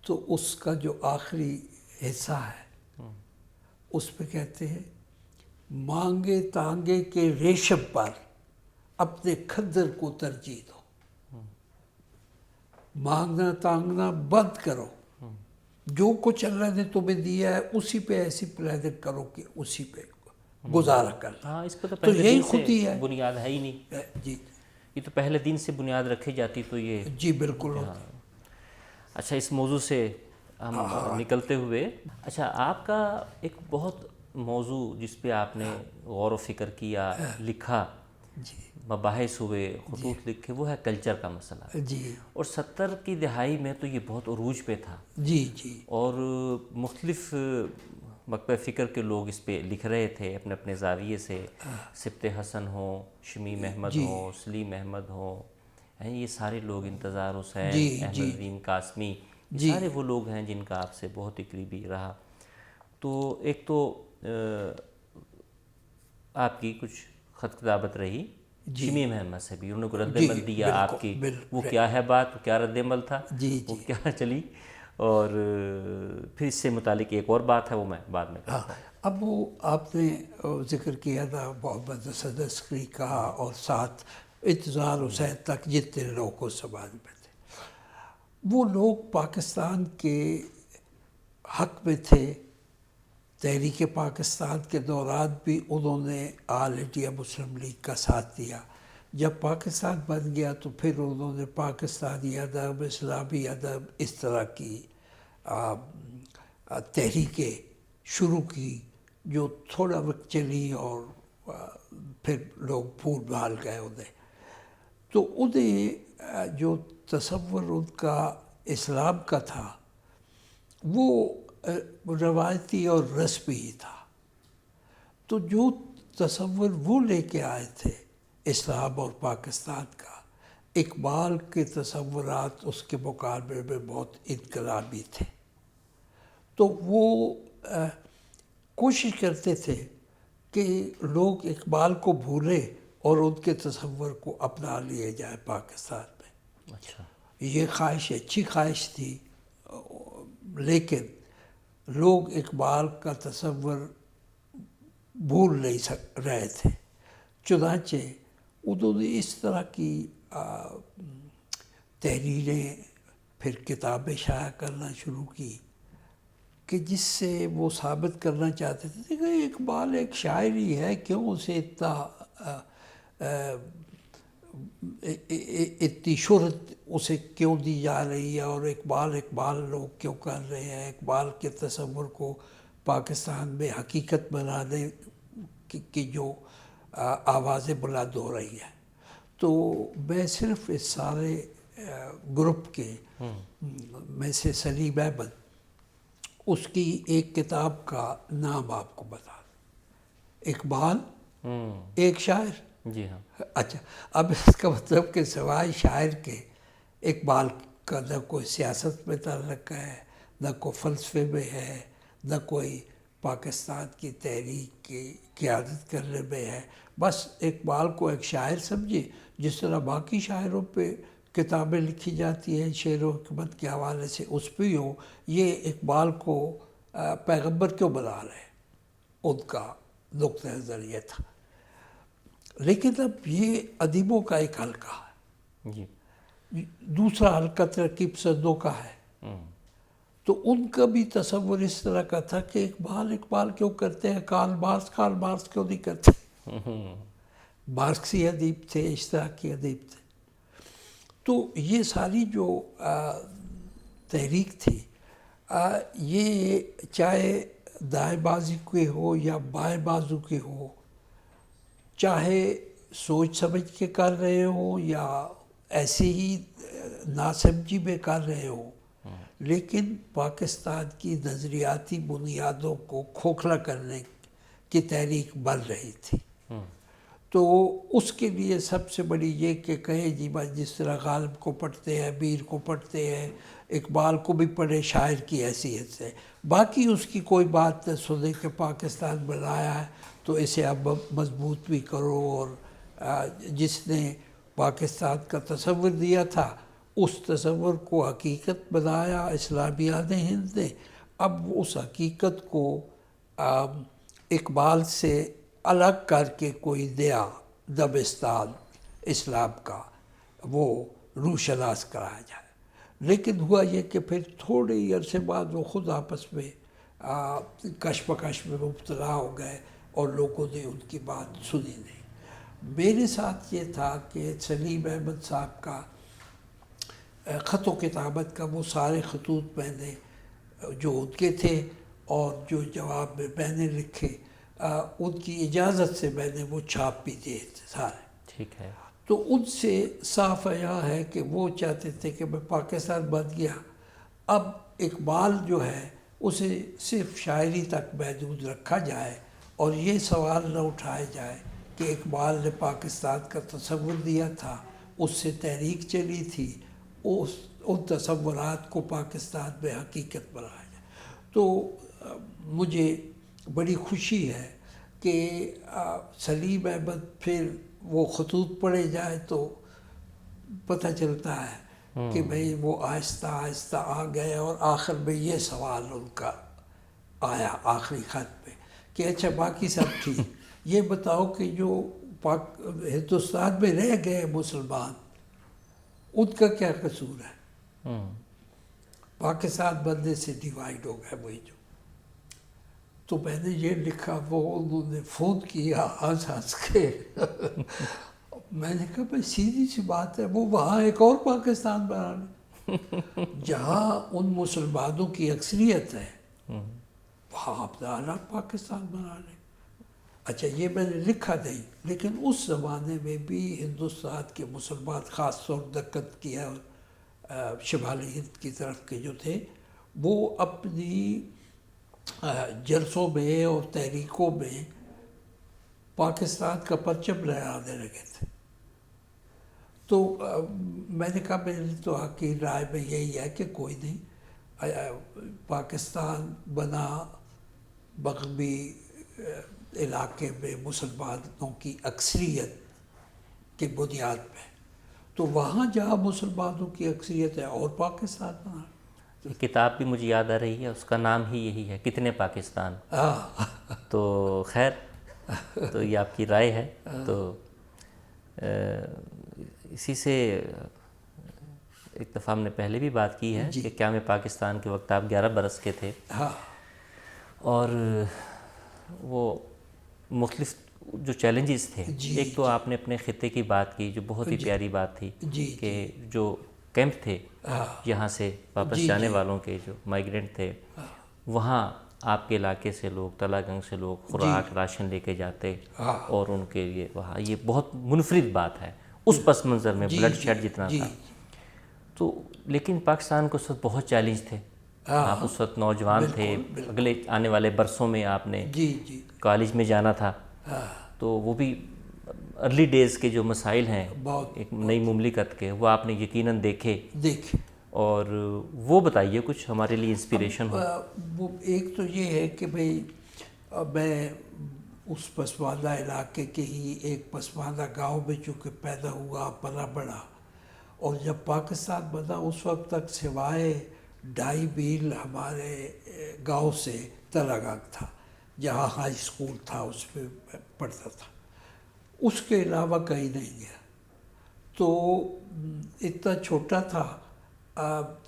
تو اس کا جو آخری حصہ ہے اس پہ کہتے ہیں مانگے تانگے کے ریشم پر اپنے خنجر کو ترجیح دو. مانگنا تانگنا بند کرو، جو کچھ اللہ نے تمہیں دیا ہے اسی پہ ایسی پلاننگ کرو کہ اسی پہ گزارا کر. ہاں، اس پہ تو یہی خودی ہے، بنیاد ہے ہی نہیں. جی، یہ تو پہلے دن سے بنیاد رکھی جاتی تو یہ. جی بالکل. اچھا، اس موضوع سے ہم نکلتے ہوئے، اچھا آپ کا ایک بہت موضوع جس پہ آپ نے غور و فکر کیا، لکھا، مباحث ہوئے، خطوط لکھے، وہ ہے کلچر کا مسئلہ. جی. اور 70 کی دہائی میں تو یہ بہت عروج پہ تھا. جی جی. اور مختلف مکتبہ فکر کے لوگ اس پہ لکھ رہے تھے اپنے اپنے زاویے سے. سبت حسن ہوں، شمیم احمد ہوں، سلیم احمد ہوں، یہ سارے لوگ، انتظار حسین، احمد ندیم قاسمی، یہ سارے وہ لوگ ہیں جن کا آپ سے بہت ہی قریبی رہا. تو ایک تو آپ کی کچھ خط کتابت رہی شمیم احمد سے بھی، انہوں نے رد عمل دیا آپ کی، وہ کیا ہے بات، کیا رد عمل تھا، وہ کیا چلی. اور پھر اس سے متعلق ایک اور بات ہے، وہ میں بعد میں کرتا ہوں. اب وہ آپ نے ذکر کیا تھا محمد اسد عسکری کا اور ساتھ انتظار حسین تک جتنے لوگ اس سماج میں تھے، وہ لوگ پاکستان کے حق میں تھے. تحریک پاکستان کے دوران بھی انہوں نے آل انڈیا مسلم لیگ کا ساتھ دیا. جب پاکستان بن گیا تو پھر انہوں نے پاکستانی ادب، اسلامی ادب، اس طرح کی تحریکیں شروع کی جو تھوڑا وقت چلی اور پھر لوگ بھول بھال گئے انہیں. تو انہیں جو تصور ان کا اسلام کا تھا وہ روایتی اور رسمی ہی تھا. تو جو تصور وہ لے کے آئے تھے اسلام اور پاکستان کا، اقبال کے تصورات اس کے مقابلے میں بہت انقلابی تھے. تو وہ کوشش کرتے تھے کہ لوگ اقبال کو بھولے اور ان کے تصور کو اپنا لیے جائے پاکستان میں. اچھا. یہ خواہش اچھی خواہش تھی، لیکن لوگ اقبال کا تصور بھول نہیں رہے تھے. چنانچہ انہوں نے اس طرح کی تحریریں پھر کتابیں شائع کرنا شروع کی کہ جس سے وہ ثابت کرنا چاہتے تھے کہ اقبال ایک شاعر ہی ہے، کیوں اسے اتنی شہرت اسے کیوں دی جا رہی ہے، اور اقبال لوگ کیوں کر رہے ہیں، اقبال کے تصور کو پاکستان میں حقیقت بنانے کی جو آوازیں بلند ہو رہی ہیں. تو میں صرف اس سارے گروپ کے میں سے سلیم احمد اس کی ایک کتاب کا نام آپ کو بتا دوں، اقبال ایک شاعر. جی ہاں. اچھا، اب اس کا مطلب کہ سوائے شاعر کے اقبال کا نہ کوئی سیاست میں تعلق ہے، نہ کوئی فلسفے میں ہے، نہ کوئی پاکستان کی تحریک کی قیادت کرنے میں ہے. بس اقبال کو ایک شاعر سمجھے، جس طرح باقی شاعروں پہ کتابیں لکھی جاتی ہیں شعر و حکمت کے حوالے سے، اس پہ ہو. یہ اقبال کو پیغمبر کیوں بنا رہے، ان کا نقطہ نظر یہ تھا. لیکن اب یہ ادیبوں کا ایک حلقہ ہے، جی. دوسرا حلقہ ترقی پسندوں کا ہے. تو ان کا بھی تصور اس طرح کا تھا کہ اقبال کیوں کرتے ہیں، کارل مارکس کیوں نہیں کرتے. مارکسی ادیب تھے، اس طرح کے ادیب تھے. تو یہ ساری جو تحریک تھی، یہ چاہے دائیں بازو کے ہو یا بائیں بازو کے ہو، چاہے سوچ سمجھ کے کر رہے ہو یا ایسے ہی ناسمجھی میں کر رہے ہو، لیکن پاکستان کی نظریاتی بنیادوں کو کھوکھلا کرنے کی تحریک بن رہی تھی. تو اس کے لیے سب سے بڑی یہ کہ کہے جی بس جس طرح غالب کو پڑھتے ہیں، میر کو پڑھتے ہیں، اقبال کو بھی پڑھے شاعر کی حیثیت سے، باقی اس کی کوئی بات نہ سنے کہ پاکستان بنایا ہے تو اسے اب مضبوط بھی کرو، اور جس نے پاکستان کا تصور دیا تھا اس تصور کو حقیقت بنایا اسلامیان ہند نے. اب اس حقیقت کو اقبال سے الگ کر کے کوئی نیا دبستان اسلام کا وہ روشناس کرایا جائے. لیکن ہوا یہ کہ پھر تھوڑے ہی عرصے بعد وہ خود آپس میں کشمکش میں مبتلا ہو گئے اور لوگوں نے ان کی بات سنی نہیں. میرے ساتھ یہ تھا کہ سلیم احمد صاحب کا خط و کتابت کا وہ سارے خطوط میں نے جو ان کے تھے اور جو جواب میں نے لکھے، ان کی اجازت سے میں نے وہ چھاپ بھی دیے تھے سارے. ٹھیک ہے. تو ان سے صاف عیاں ہے کہ وہ چاہتے تھے کہ میں پاکستان بن گیا، اب اقبال جو ہے اسے صرف شاعری تک محدود رکھا جائے اور یہ سوال نہ اٹھایا جائے کہ اقبال نے پاکستان کا تصور دیا تھا، اس سے تحریک چلی تھی، ان تصورات کو پاکستان میں حقیقت بنایا جائے. تو مجھے بڑی خوشی ہے کہ سلیم احمد پھر وہ خطوط پڑھے جائے تو پتہ چلتا ہے کہ بھئی وہ آہستہ آہستہ آ گئے، اور آخر میں یہ سوال ان کا آیا آخری خط میں کہ اچھا باقی سب ٹھیک، یہ بتاؤ کہ جو ہندوستان میں رہ گئے مسلمان ان کا کیا قصور ہے، پاکستان بننے سے ڈیوائیڈ ہو گئے وہی جو. تو میں نے یہ لکھا، وہ انہوں نے فون کیا ہنس کے میں نے کہا بھائی سیدھی سی بات ہے، وہ وہاں ایک اور پاکستان بنا لیں جہاں ان مسلمانوں کی اکثریت ہے، وہاں اپنا الگ پاکستان بنا لیں. اچھا یہ میں نے لکھا نہیں، لیکن اس زمانے میں بھی ہندوستان کے مسلمان خاص طور دکن کی شمالی ہند کی طرف کے جو تھے، وہ اپنی جلسوں میں اور تحریکوں میں پاکستان کا پرچم لہرانے لگے تھے. تو میں نے کہا میری تو حقیقی رائے میں یہی ہے کہ کوئی نہیں، پاکستان بنا مغربی علاقے میں مسلمانوں کی اکثریت کی بنیاد پہ، تو وہاں جہاں مسلمانوں کی اکثریت ہے اور پاکستان بنا. کتاب بھی مجھے یاد آ رہی ہے، اس کا نام ہی یہی ہے، کتنے پاکستان. تو خیر، تو یہ آپ کی رائے ہے. تو اسی سے ایک دفعہ ہم نے پہلے بھی بات کی ہے کہ قیام پاکستان کے وقت آپ 11 برس کے تھے، اور وہ مختلف جو چیلنجز تھے. ایک تو آپ نے اپنے خطے کی بات کی جو بہت ہی پیاری بات تھی کہ جو کیمپ تھے یہاں سے واپس جانے والوں کے، جو مائیگرینٹ تھے، وہاں آپ کے علاقے سے لوگ، تلہ گنگ سے لوگ خوراک راشن لے کے جاتے، اور ان کے لیے وہاں یہ بہت منفرد بات ہے اس پس منظر میں بلڈ شیڈ جتنا تھا. تو لیکن پاکستان کو اس وقت بہت چیلنج تھے. آپ اس وقت نوجوان تھے، اگلے آنے والے برسوں میں آپ نے کالج میں جانا تھا، تو وہ بھی ارلی ڈیز کے جو مسائل ہیں ایک نئی مملکت کے، وہ آپ نے یقیناً دیکھے. اور وہ بتائیے کچھ ہمارے لیے انسپریشن ہو. وہ ایک تو یہ ہے کہ بھئی میں اس پسماندہ علاقے کے ہی ایک پسماندہ گاؤں میں چونکہ پیدا ہوا، پلا بڑھا، اور جب پاکستان بنا اس وقت تک سوائے 2.5 میل ہمارے گاؤں سے تلہ گنگ تھا جہاں ہائی اسکول تھا، اس میں پڑھتا تھا. اس کے علاوہ کہیں نہیں گیا. تو اتنا چھوٹا تھا،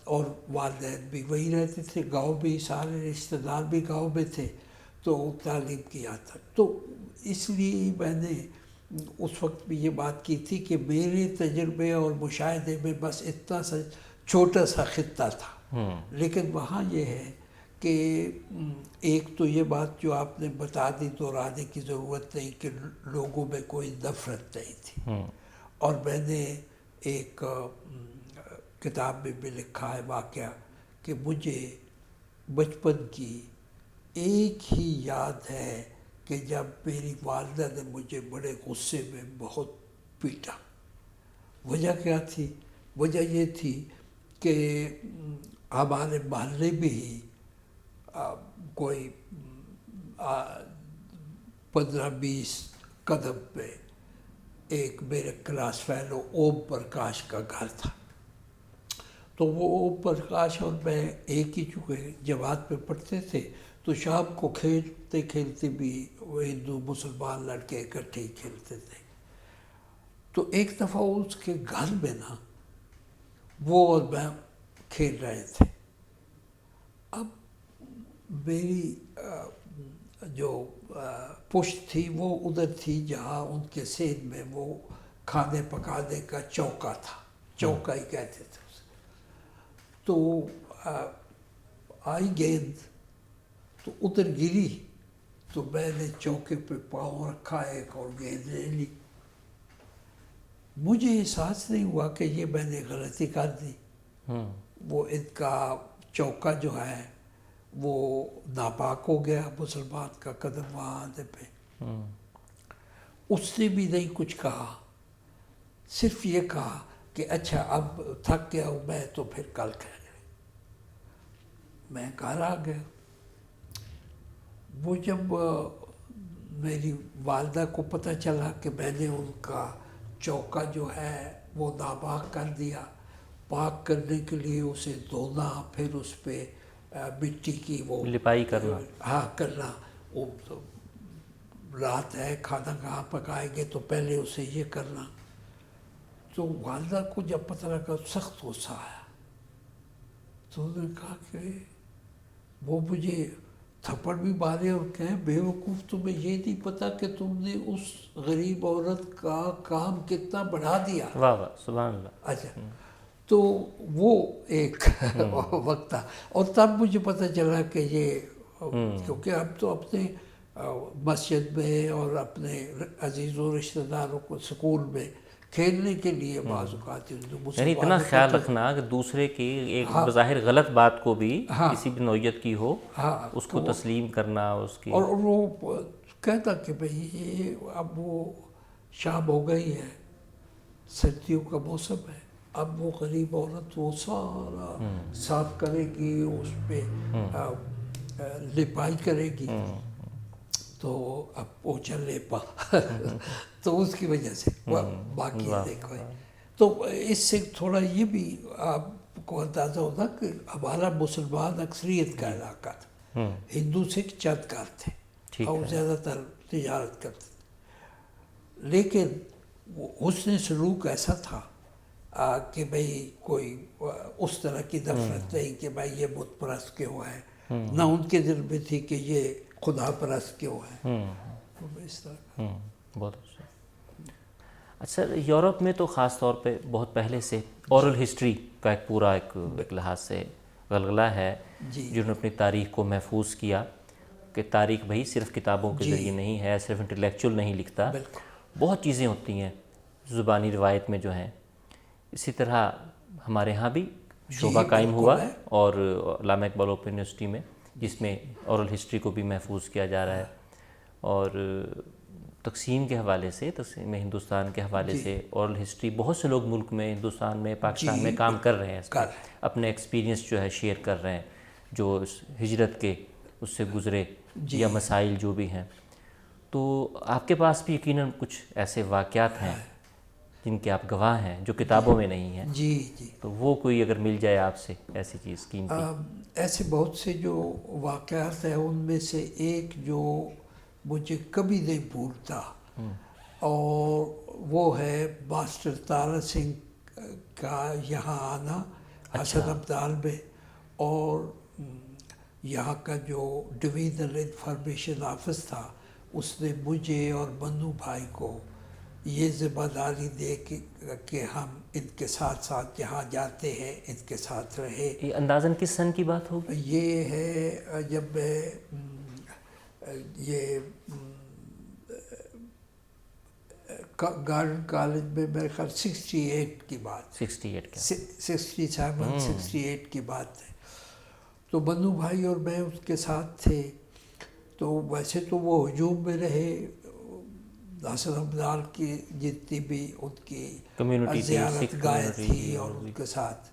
اور والدین بھی وہی رہتے تھے، گاؤں بھی سارے رشتہ دار بھی گاؤں میں تھے، تو تعلیم کیا تھا. تو اس لیے میں نے اس وقت بھی یہ بات کی تھی کہ میرے تجربے اور مشاہدے میں بس اتنا سا چھوٹا سا خطہ تھا. لیکن وہاں یہ ہے کہ ایک تو یہ بات جو آپ نے بتا دی، دہرانے کی ضرورت نہیں، کہ لوگوں میں کوئی نفرت نہیں تھی. اور میں نے ایک کتاب میں بھی لکھا ہے واقعہ کہ مجھے بچپن کی ایک ہی یاد ہے کہ جب میری والدہ نے مجھے بڑے غصے میں بہت پیٹا. وجہ کیا تھی؟ وجہ یہ تھی کہ ہمارے محلے میں ہی کوئی 15-20 قدم پہ ایک میرے کلاس فیلو اوم پرکاش کا گھر تھا. تو وہ اوم پرکاش اور میں ایک ہی چونکہ جماعت پہ پڑھتے تھے، تو شام کو کھیلتے کھیلتے بھی وہ ہندو مسلمان لڑکے اکٹھے ہی کھیلتے تھے. تو ایک دفعہ اس کے گھر میں نا وہ اور میں کھیل رہے تھے. اب میری جو پشت تھی وہ ادھر تھی جہاں ان کے سین میں وہ کھانے پکانے کا چوکا تھا، چوکا ہی کہتے تھے اسے. تو آئی گیند تو ادھر گری، تو میں نے چوکے پہ پاؤں رکھا ایک اور گیند لے لی. مجھے احساس نہیں ہوا کہ یہ میں نے غلطی کر دی. وہ ان کا چوکا جو ہے وہ ناپاک ہو گیا، مسلمان کا قدم وہاں آنے پہ. اس نے بھی نہیں کچھ کہا، صرف یہ کہا کہ اچھا اب تھک گیا ہوں میں تو پھر کل کھیلیں. میں گھر آ گیا. وہ جب میری والدہ کو پتہ چلا کہ میں نے ان کا چوکا جو ہے وہ ناپاک کر دیا، پاک کرنے کے لیے اسے دھونا، پھر اس پہ مٹی کی وہ لپائی کرنا، کرنا. وہ رات ہے، کھانا کہاں پکائیں گے، تو پہلے اسے یہ کرنا. تو والدہ کو جب پتہ لگا سخت غصہ آیا. تو انہوں نے کہا کہ وہ مجھے تھپڑ بھی مارے اور کہیں بے وقوف، تمہیں یہ نہیں پتا کہ تم نے اس غریب عورت کا کام کتنا بڑھا دیا. واہ واہ، سبحان اللہ. اچھا، تو وہ ایک وقت تھا. اور تب مجھے پتہ چلا کہ یہ کیونکہ اب تو اپنے مسجد میں اور اپنے عزیز و رشتہ داروں کو سکول میں کھیلنے کے لیے بعض اوقات یعنی اتنا خیال رکھنا کہ دوسرے کی ایک بظاہر غلط بات کو بھی کسی بھی نوعیت کی ہو اس کو تسلیم کرنا، اس کی. اور وہ کہتا کہ بھئی یہ اب وہ شام ہو گئی ہے، سردیوں کا موسم ہے، اب وہ غریب عورت وہ سارا صاف کرے گی، اس پہ لپائی کرے گی، تو اب پوچھا لیپا تو اس کی وجہ سے باقی دیکھو. تو اس سے تھوڑا یہ بھی آپ کو اندازہ ہوتا کہ ہمارا مسلمان اکثریت کا علاقہ تھا، ہندو سکھ چند کار تھے اور زیادہ تر تجارت کرتے تھے، لیکن حسن سلوک ایسا تھا کہ بھئی کوئی اس طرح کی نفرت نہیں کہ بھئی یہ بت پرست کیوں ہے، نہ ان کے دل میں تھی کہ یہ خدا پرست کیوں ہے. اس طرح بہت اچھا. اچھا، یورپ میں تو خاص طور پہ بہت پہلے سے اورل ہسٹری کا ایک پورا ایک لحاظ سے غلغلہ ہے، جنہوں نے اپنی تاریخ کو محفوظ کیا کہ تاریخ بھئی صرف کتابوں کے ذریعے نہیں ہے، صرف انٹلیکچول نہیں لکھتا، بہت چیزیں ہوتی ہیں زبانی روایت میں جو ہیں. اسی طرح ہمارے ہاں بھی شعبہ قائم ہوا اور علامہ اقبال اوپن یونیورسٹی میں، جس میں اورل ہسٹری کو بھی محفوظ کیا جا رہا ہے، اور تقسیم کے حوالے سے، تقسیم ہندوستان کے حوالے سے اورل ہسٹری بہت سے لوگ ملک میں، ہندوستان میں، پاکستان میں کام کر رہے ہیں، اس پر اپنے ایکسپیرینس جو ہے شیئر کر رہے ہیں، جو ہجرت کے اس سے گزرے یا مسائل جو بھی ہیں. تو آپ کے پاس بھی یقیناً کچھ ایسے واقعات ہیں جن کے آپ گواہ ہیں، جو کتابوں میں نہیں ہیں. جی تو وہ کوئی اگر مل جائے آپ سے ایسی چیز قیمتی. ایسے بہت سے جو واقعات ہیں، ان میں سے ایک جو مجھے کبھی نہیں بھولتا، اور وہ ہے ماسٹر تارا سنگھ کا یہاں آنا حسن ابدال میں، اور یہاں کا جو ڈویژنل انفارمیشن آفس تھا، اس نے مجھے اور منو بھائی کو یہ ذمہ داری دے کہ ہم ان کے ساتھ ساتھ جہاں جاتے ہیں ان کے ساتھ رہے. یہ اندازاً کس سن کی بات ہوگی؟ یہ ہے جب میں یہ گارڈن کالج میں میرے خیال 68 کی بات، 67 68 کی بات ہے. تو منو بھائی اور میں اس کے ساتھ تھے. تو ویسے تو وہ ہجوم میں رہے، حسن ابدال کی جتنی بھی ان کی زیارت گاہ تھی اور ان کے ساتھ.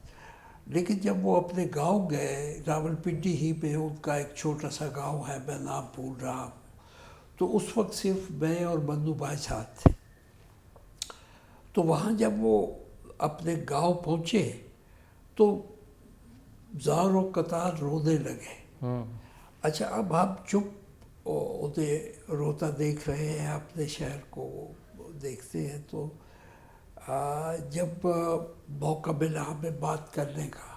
لیکن جب وہ اپنے گاؤں گئے، راول پنڈی ہی میں ان کا ایک چھوٹا سا گاؤں ہے، میں نام بھول رہا ہوں، تو اس وقت صرف میں اور منو بھائی ساتھ تھے. تو وہاں جب وہ اپنے گاؤں پہنچے تو زار و قطار رونے لگے. اچھا، اب ہم چپ انہیں روتا دیکھ رہے ہیں، اپنے شہر کو دیکھتے ہیں. تو جب موقع ملا ہمیں بات کرنے کا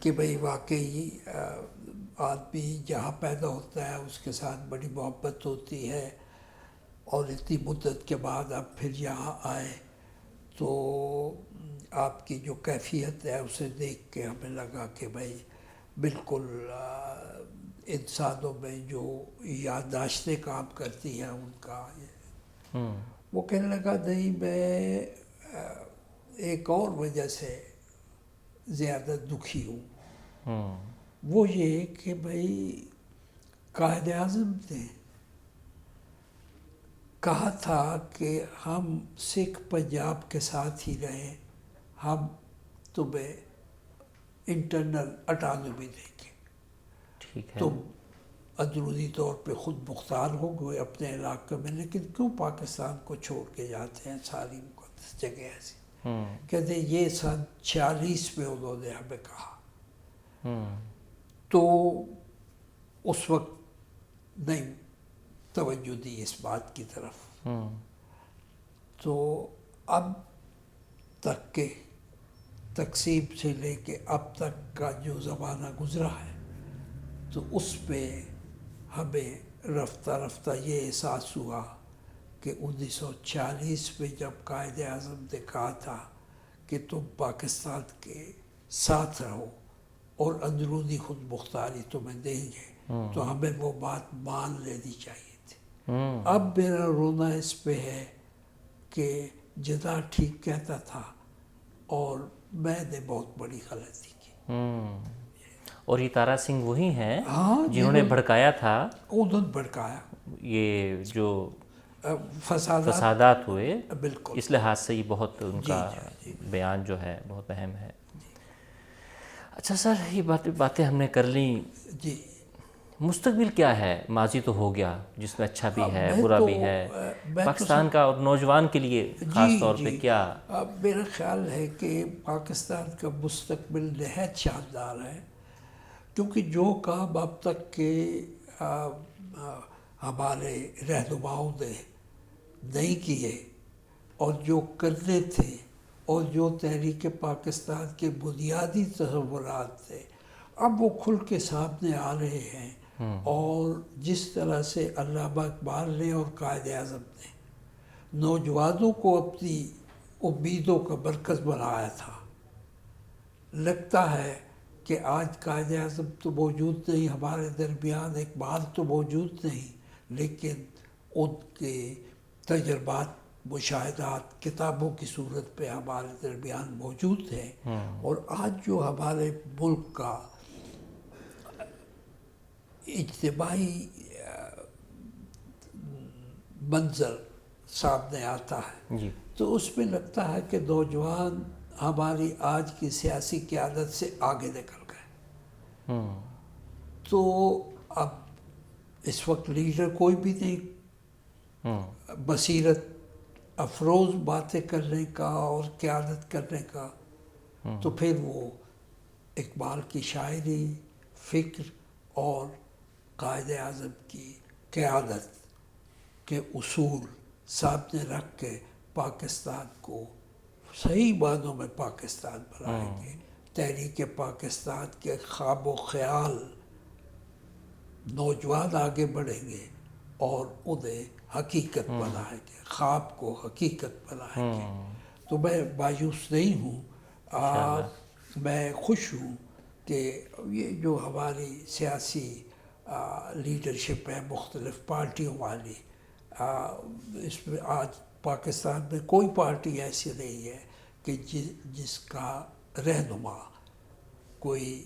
کہ بھئی واقعی آدمی جہاں پیدا ہوتا ہے اس کے ساتھ بڑی محبت ہوتی ہے، اور اتنی مدت کے بعد آپ پھر یہاں آئے، تو آپ کی جو کیفیت ہے اسے دیکھ کے ہمیں لگا کہ بھئی بالکل انسانوں میں جو یادداشتیں کام کرتی ہیں ان کا. وہ کہنے لگا نہیں، میں ایک اور وجہ سے زیادہ دکھی ہوں. وہ یہ کہ بھئی قائد اعظم نے کہا تھا کہ ہم سکھ پنجاب کے ساتھ ہی رہیں، ہم تمہیں انٹرنل اٹانومی دیں گے. تم اندرونی طور پہ خود مختار ہو گئے اپنے علاقے میں، لیکن کیوں پاکستان کو چھوڑ کے جاتے ہیں، ساری مقدس جگہ ایسی. کہتے یہ سن 46 میں انہوں نے ہمیں کہا. تو اس وقت نہیں توجہ دی اس بات کی طرف. تو اب تک کے تقسیم سے لے کے اب تک کا جو زمانہ گزرا ہے، تو اس پہ ہمیں رفتہ رفتہ یہ احساس ہوا کہ 1940 میں جب قائد اعظم نے کہا تھا کہ تم پاکستان کے ساتھ رہو اور اندرونی خود مختاری تمہیں دیں گے، تو ہمیں وہ بات مان لینی چاہیے تھی. اب میرا رونا اس پہ ہے کہ جدا ٹھیک کہتا تھا اور میں نے بہت بڑی غلطی کی. اور یہ تارا سنگھ وہی ہیں جنہوں نے بھڑکایا تھا. انہوں نے بھڑکایا. یہ جو فسادات ہوئے، بالکل اس لحاظ سے یہ بہت ان کا بیان جو ہے بہت اہم ہے۔ اچھا سر، یہ باتیں ہم نے کر لیں، جی مستقبل کیا ہے؟ ماضی تو ہو گیا جس میں اچھا بھی ہے برا بھی ہے، میں پاکستان کا اور نوجوان کے لیے خاص طور پہ کیا؟ میرا خیال ہے کہ پاکستان کا مستقبل نہایت شاندار ہے، کیونکہ جو کام اب تک کے ہمارے رہنماؤں نے نہیں کیے اور جو کرنے تھے اور جو تحریک پاکستان کے بنیادی تصورات تھے، اب وہ کھل کے سامنے آ رہے ہیں۔ اور جس طرح سے علامہ اقبال نے اور قائد اعظم نے نوجوانوں کو اپنی امیدوں کا مرکز بنایا تھا، لگتا ہے کہ آج قائد اعظم تو موجود نہیں ہمارے درمیان، اقبال تو موجود نہیں، لیکن ان کے تجربات، مشاہدات کتابوں کی صورت پہ ہمارے درمیان موجود ہیں۔ اور آج جو ہمارے ملک کا اجتماعی منظر سامنے آتا ہے جی، تو اس میں لگتا ہے کہ نوجوان ہماری آج کی سیاسی قیادت سے آگے نکل گئے۔ تو اب اس وقت لیڈر کوئی بھی نہیں، بصیرت افروز باتیں کرنے کا اور قیادت کرنے کا، تو پھر وہ اقبال کی شاعری، فکر اور قائد اعظم کی قیادت کے اصول سامنے رکھ کے پاکستان کو صحیح معنوں میں پاکستان بنائیں گے۔ تحریک پاکستان کے خواب و خیال نوجوان آگے بڑھیں گے اور انہیں حقیقت بنائیں گے، خواب کو حقیقت بنائیں گے۔ تو میں مایوس نہیں ہوں، میں خوش ہوں کہ یہ جو ہماری سیاسی لیڈرشپ ہے مختلف پارٹیوں والی، اس میں آج پاکستان میں کوئی پارٹی ایسی نہیں ہے کہ جس کا رہنما کوئی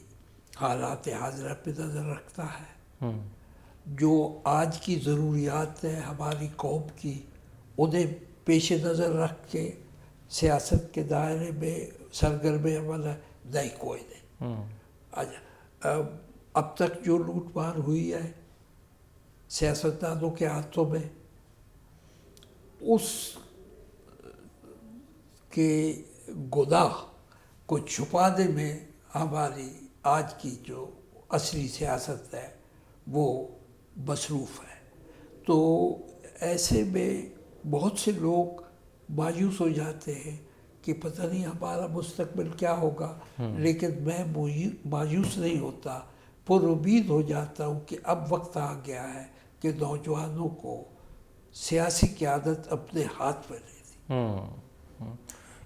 حالات حاضرہ پہ نظر رکھتا ہے۔ جو آج کی ضروریات ہیں ہماری قوم کی، انہیں پیش نظر رکھ کے سیاست کے دائرے میں سرگرم عمل ہے، نہیں، کوئی نہیں۔ اب تک جو لوٹ مار ہوئی ہے سیاستدانوں کے ہاتھوں میں، اس کے گناہ کو چھپانے میں ہماری آج کی جو عصری سیاست ہے وہ مصروف ہے۔ تو ایسے میں بہت سے لوگ مایوس ہو جاتے ہیں کہ پتہ نہیں ہمارا مستقبل کیا ہوگا، لیکن میں مایوس نہیں ہوتا، پر امید ہو جاتا ہوں کہ اب وقت آ گیا ہے کہ نوجوانوں کو سیاسی قیادت اپنے ہاتھ میں لے دی۔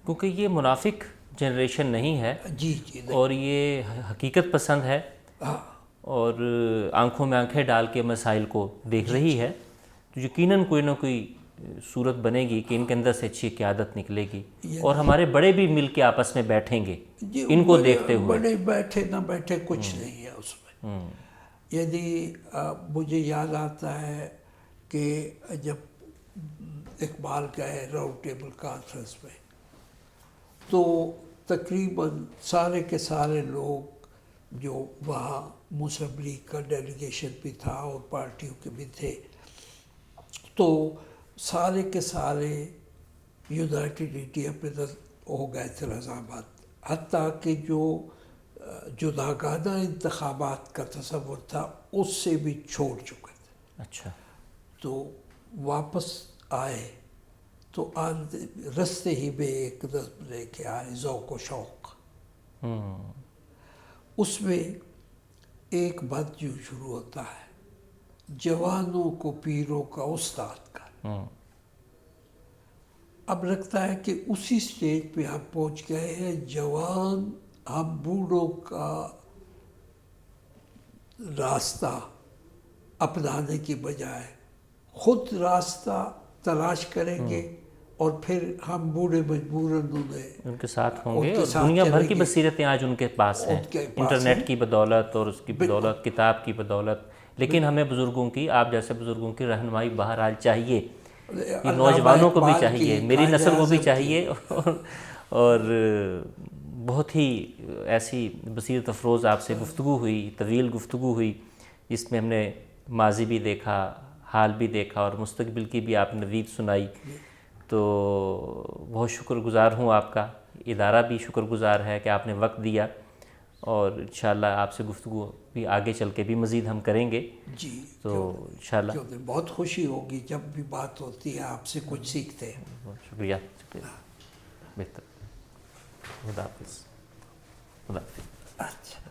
کیونکہ یہ منافق جنریشن نہیں ہے، جی اور یہ حقیقت پسند ہے، اور آنکھوں میں آنکھیں ڈال کے مسائل کو دیکھ رہی ہے، تو یقیناً کوئی نہ کوئی صورت بنے گی کہ ان کے اندر سے اچھی قیادت نکلے گی، اور ہمارے بڑے بھی مل کے آپس میں بیٹھیں گے ان کو دیکھتے ہوئے۔ بڑے بیٹھے نہ بیٹھے کچھ نہیں ہے اس میں۔ یعنی مجھے یاد آتا ہے کہ جب اقبال گئے راؤنڈ ٹیبل کانفرنس میں، تو تقریباً سارے کے سارے لوگ جو وہاں مسلم لیگ کا ڈیلیگیشن بھی تھا اور پارٹیوں کے بھی تھے، تو سارے کے سارے یونائٹڈ انڈیا پہ ہو گئے تھے رضامند، حتیٰ کہ جو جداگانہ انتخابات کا تصور تھا اس سے بھی چھوڑ چکے تھے۔ اچھا، تو واپس آئے تو رستے ہی میں ایک نظم لے کے آئے، ذوق و شوق۔ اس میں ایک بات یوں شروع ہوتا ہے، جوانوں کو پیروں کا استاد کا۔ اب لگتا ہے کہ اسی سٹیج پہ ہم پہنچ گئے ہیں، جوان ہم بوڑھوں کا راستہ اپنانے کی بجائے خود راستہ تلاش کریں گے، اور پھر ہم بوڑھے مجبوراً ان کے ساتھ ہوں گے، اور دنیا بھر کی بصیرتیں آج ان کے پاس ہیں، انٹرنیٹ کی بدولت اور اس کی بدولت، کتاب کی بدولت۔ لیکن ہمیں بزرگوں کی، آپ جیسے بزرگوں کی رہنمائی بہرحال چاہیے یہ نوجوانوں کو بھی چاہیے، میری نسل کو بھی چاہیے، اور بہت ہی ایسی بصیرت افروز آپ سے گفتگو ہوئی، طویل گفتگو ہوئی، جس میں ہم نے ماضی بھی دیکھا، حال بھی دیکھا، اور مستقبل کی بھی آپ نے نوید سنائی. تو بہت شکر گزار ہوں آپ کا، ادارہ بھی شکر گزار ہے کہ آپ نے وقت دیا، اور انشاءاللہ آپ سے گفتگو بھی آگے چل کے بھی مزید ہم کریں گے. جی تو انشاءاللہ بہت خوشی ہوگی جب بھی بات ہوتی ہے، آپ سے کچھ سیکھتے ہیں. بہت شکریہ، بہتر. خدا حافظ. خدا حافظ. اچھا.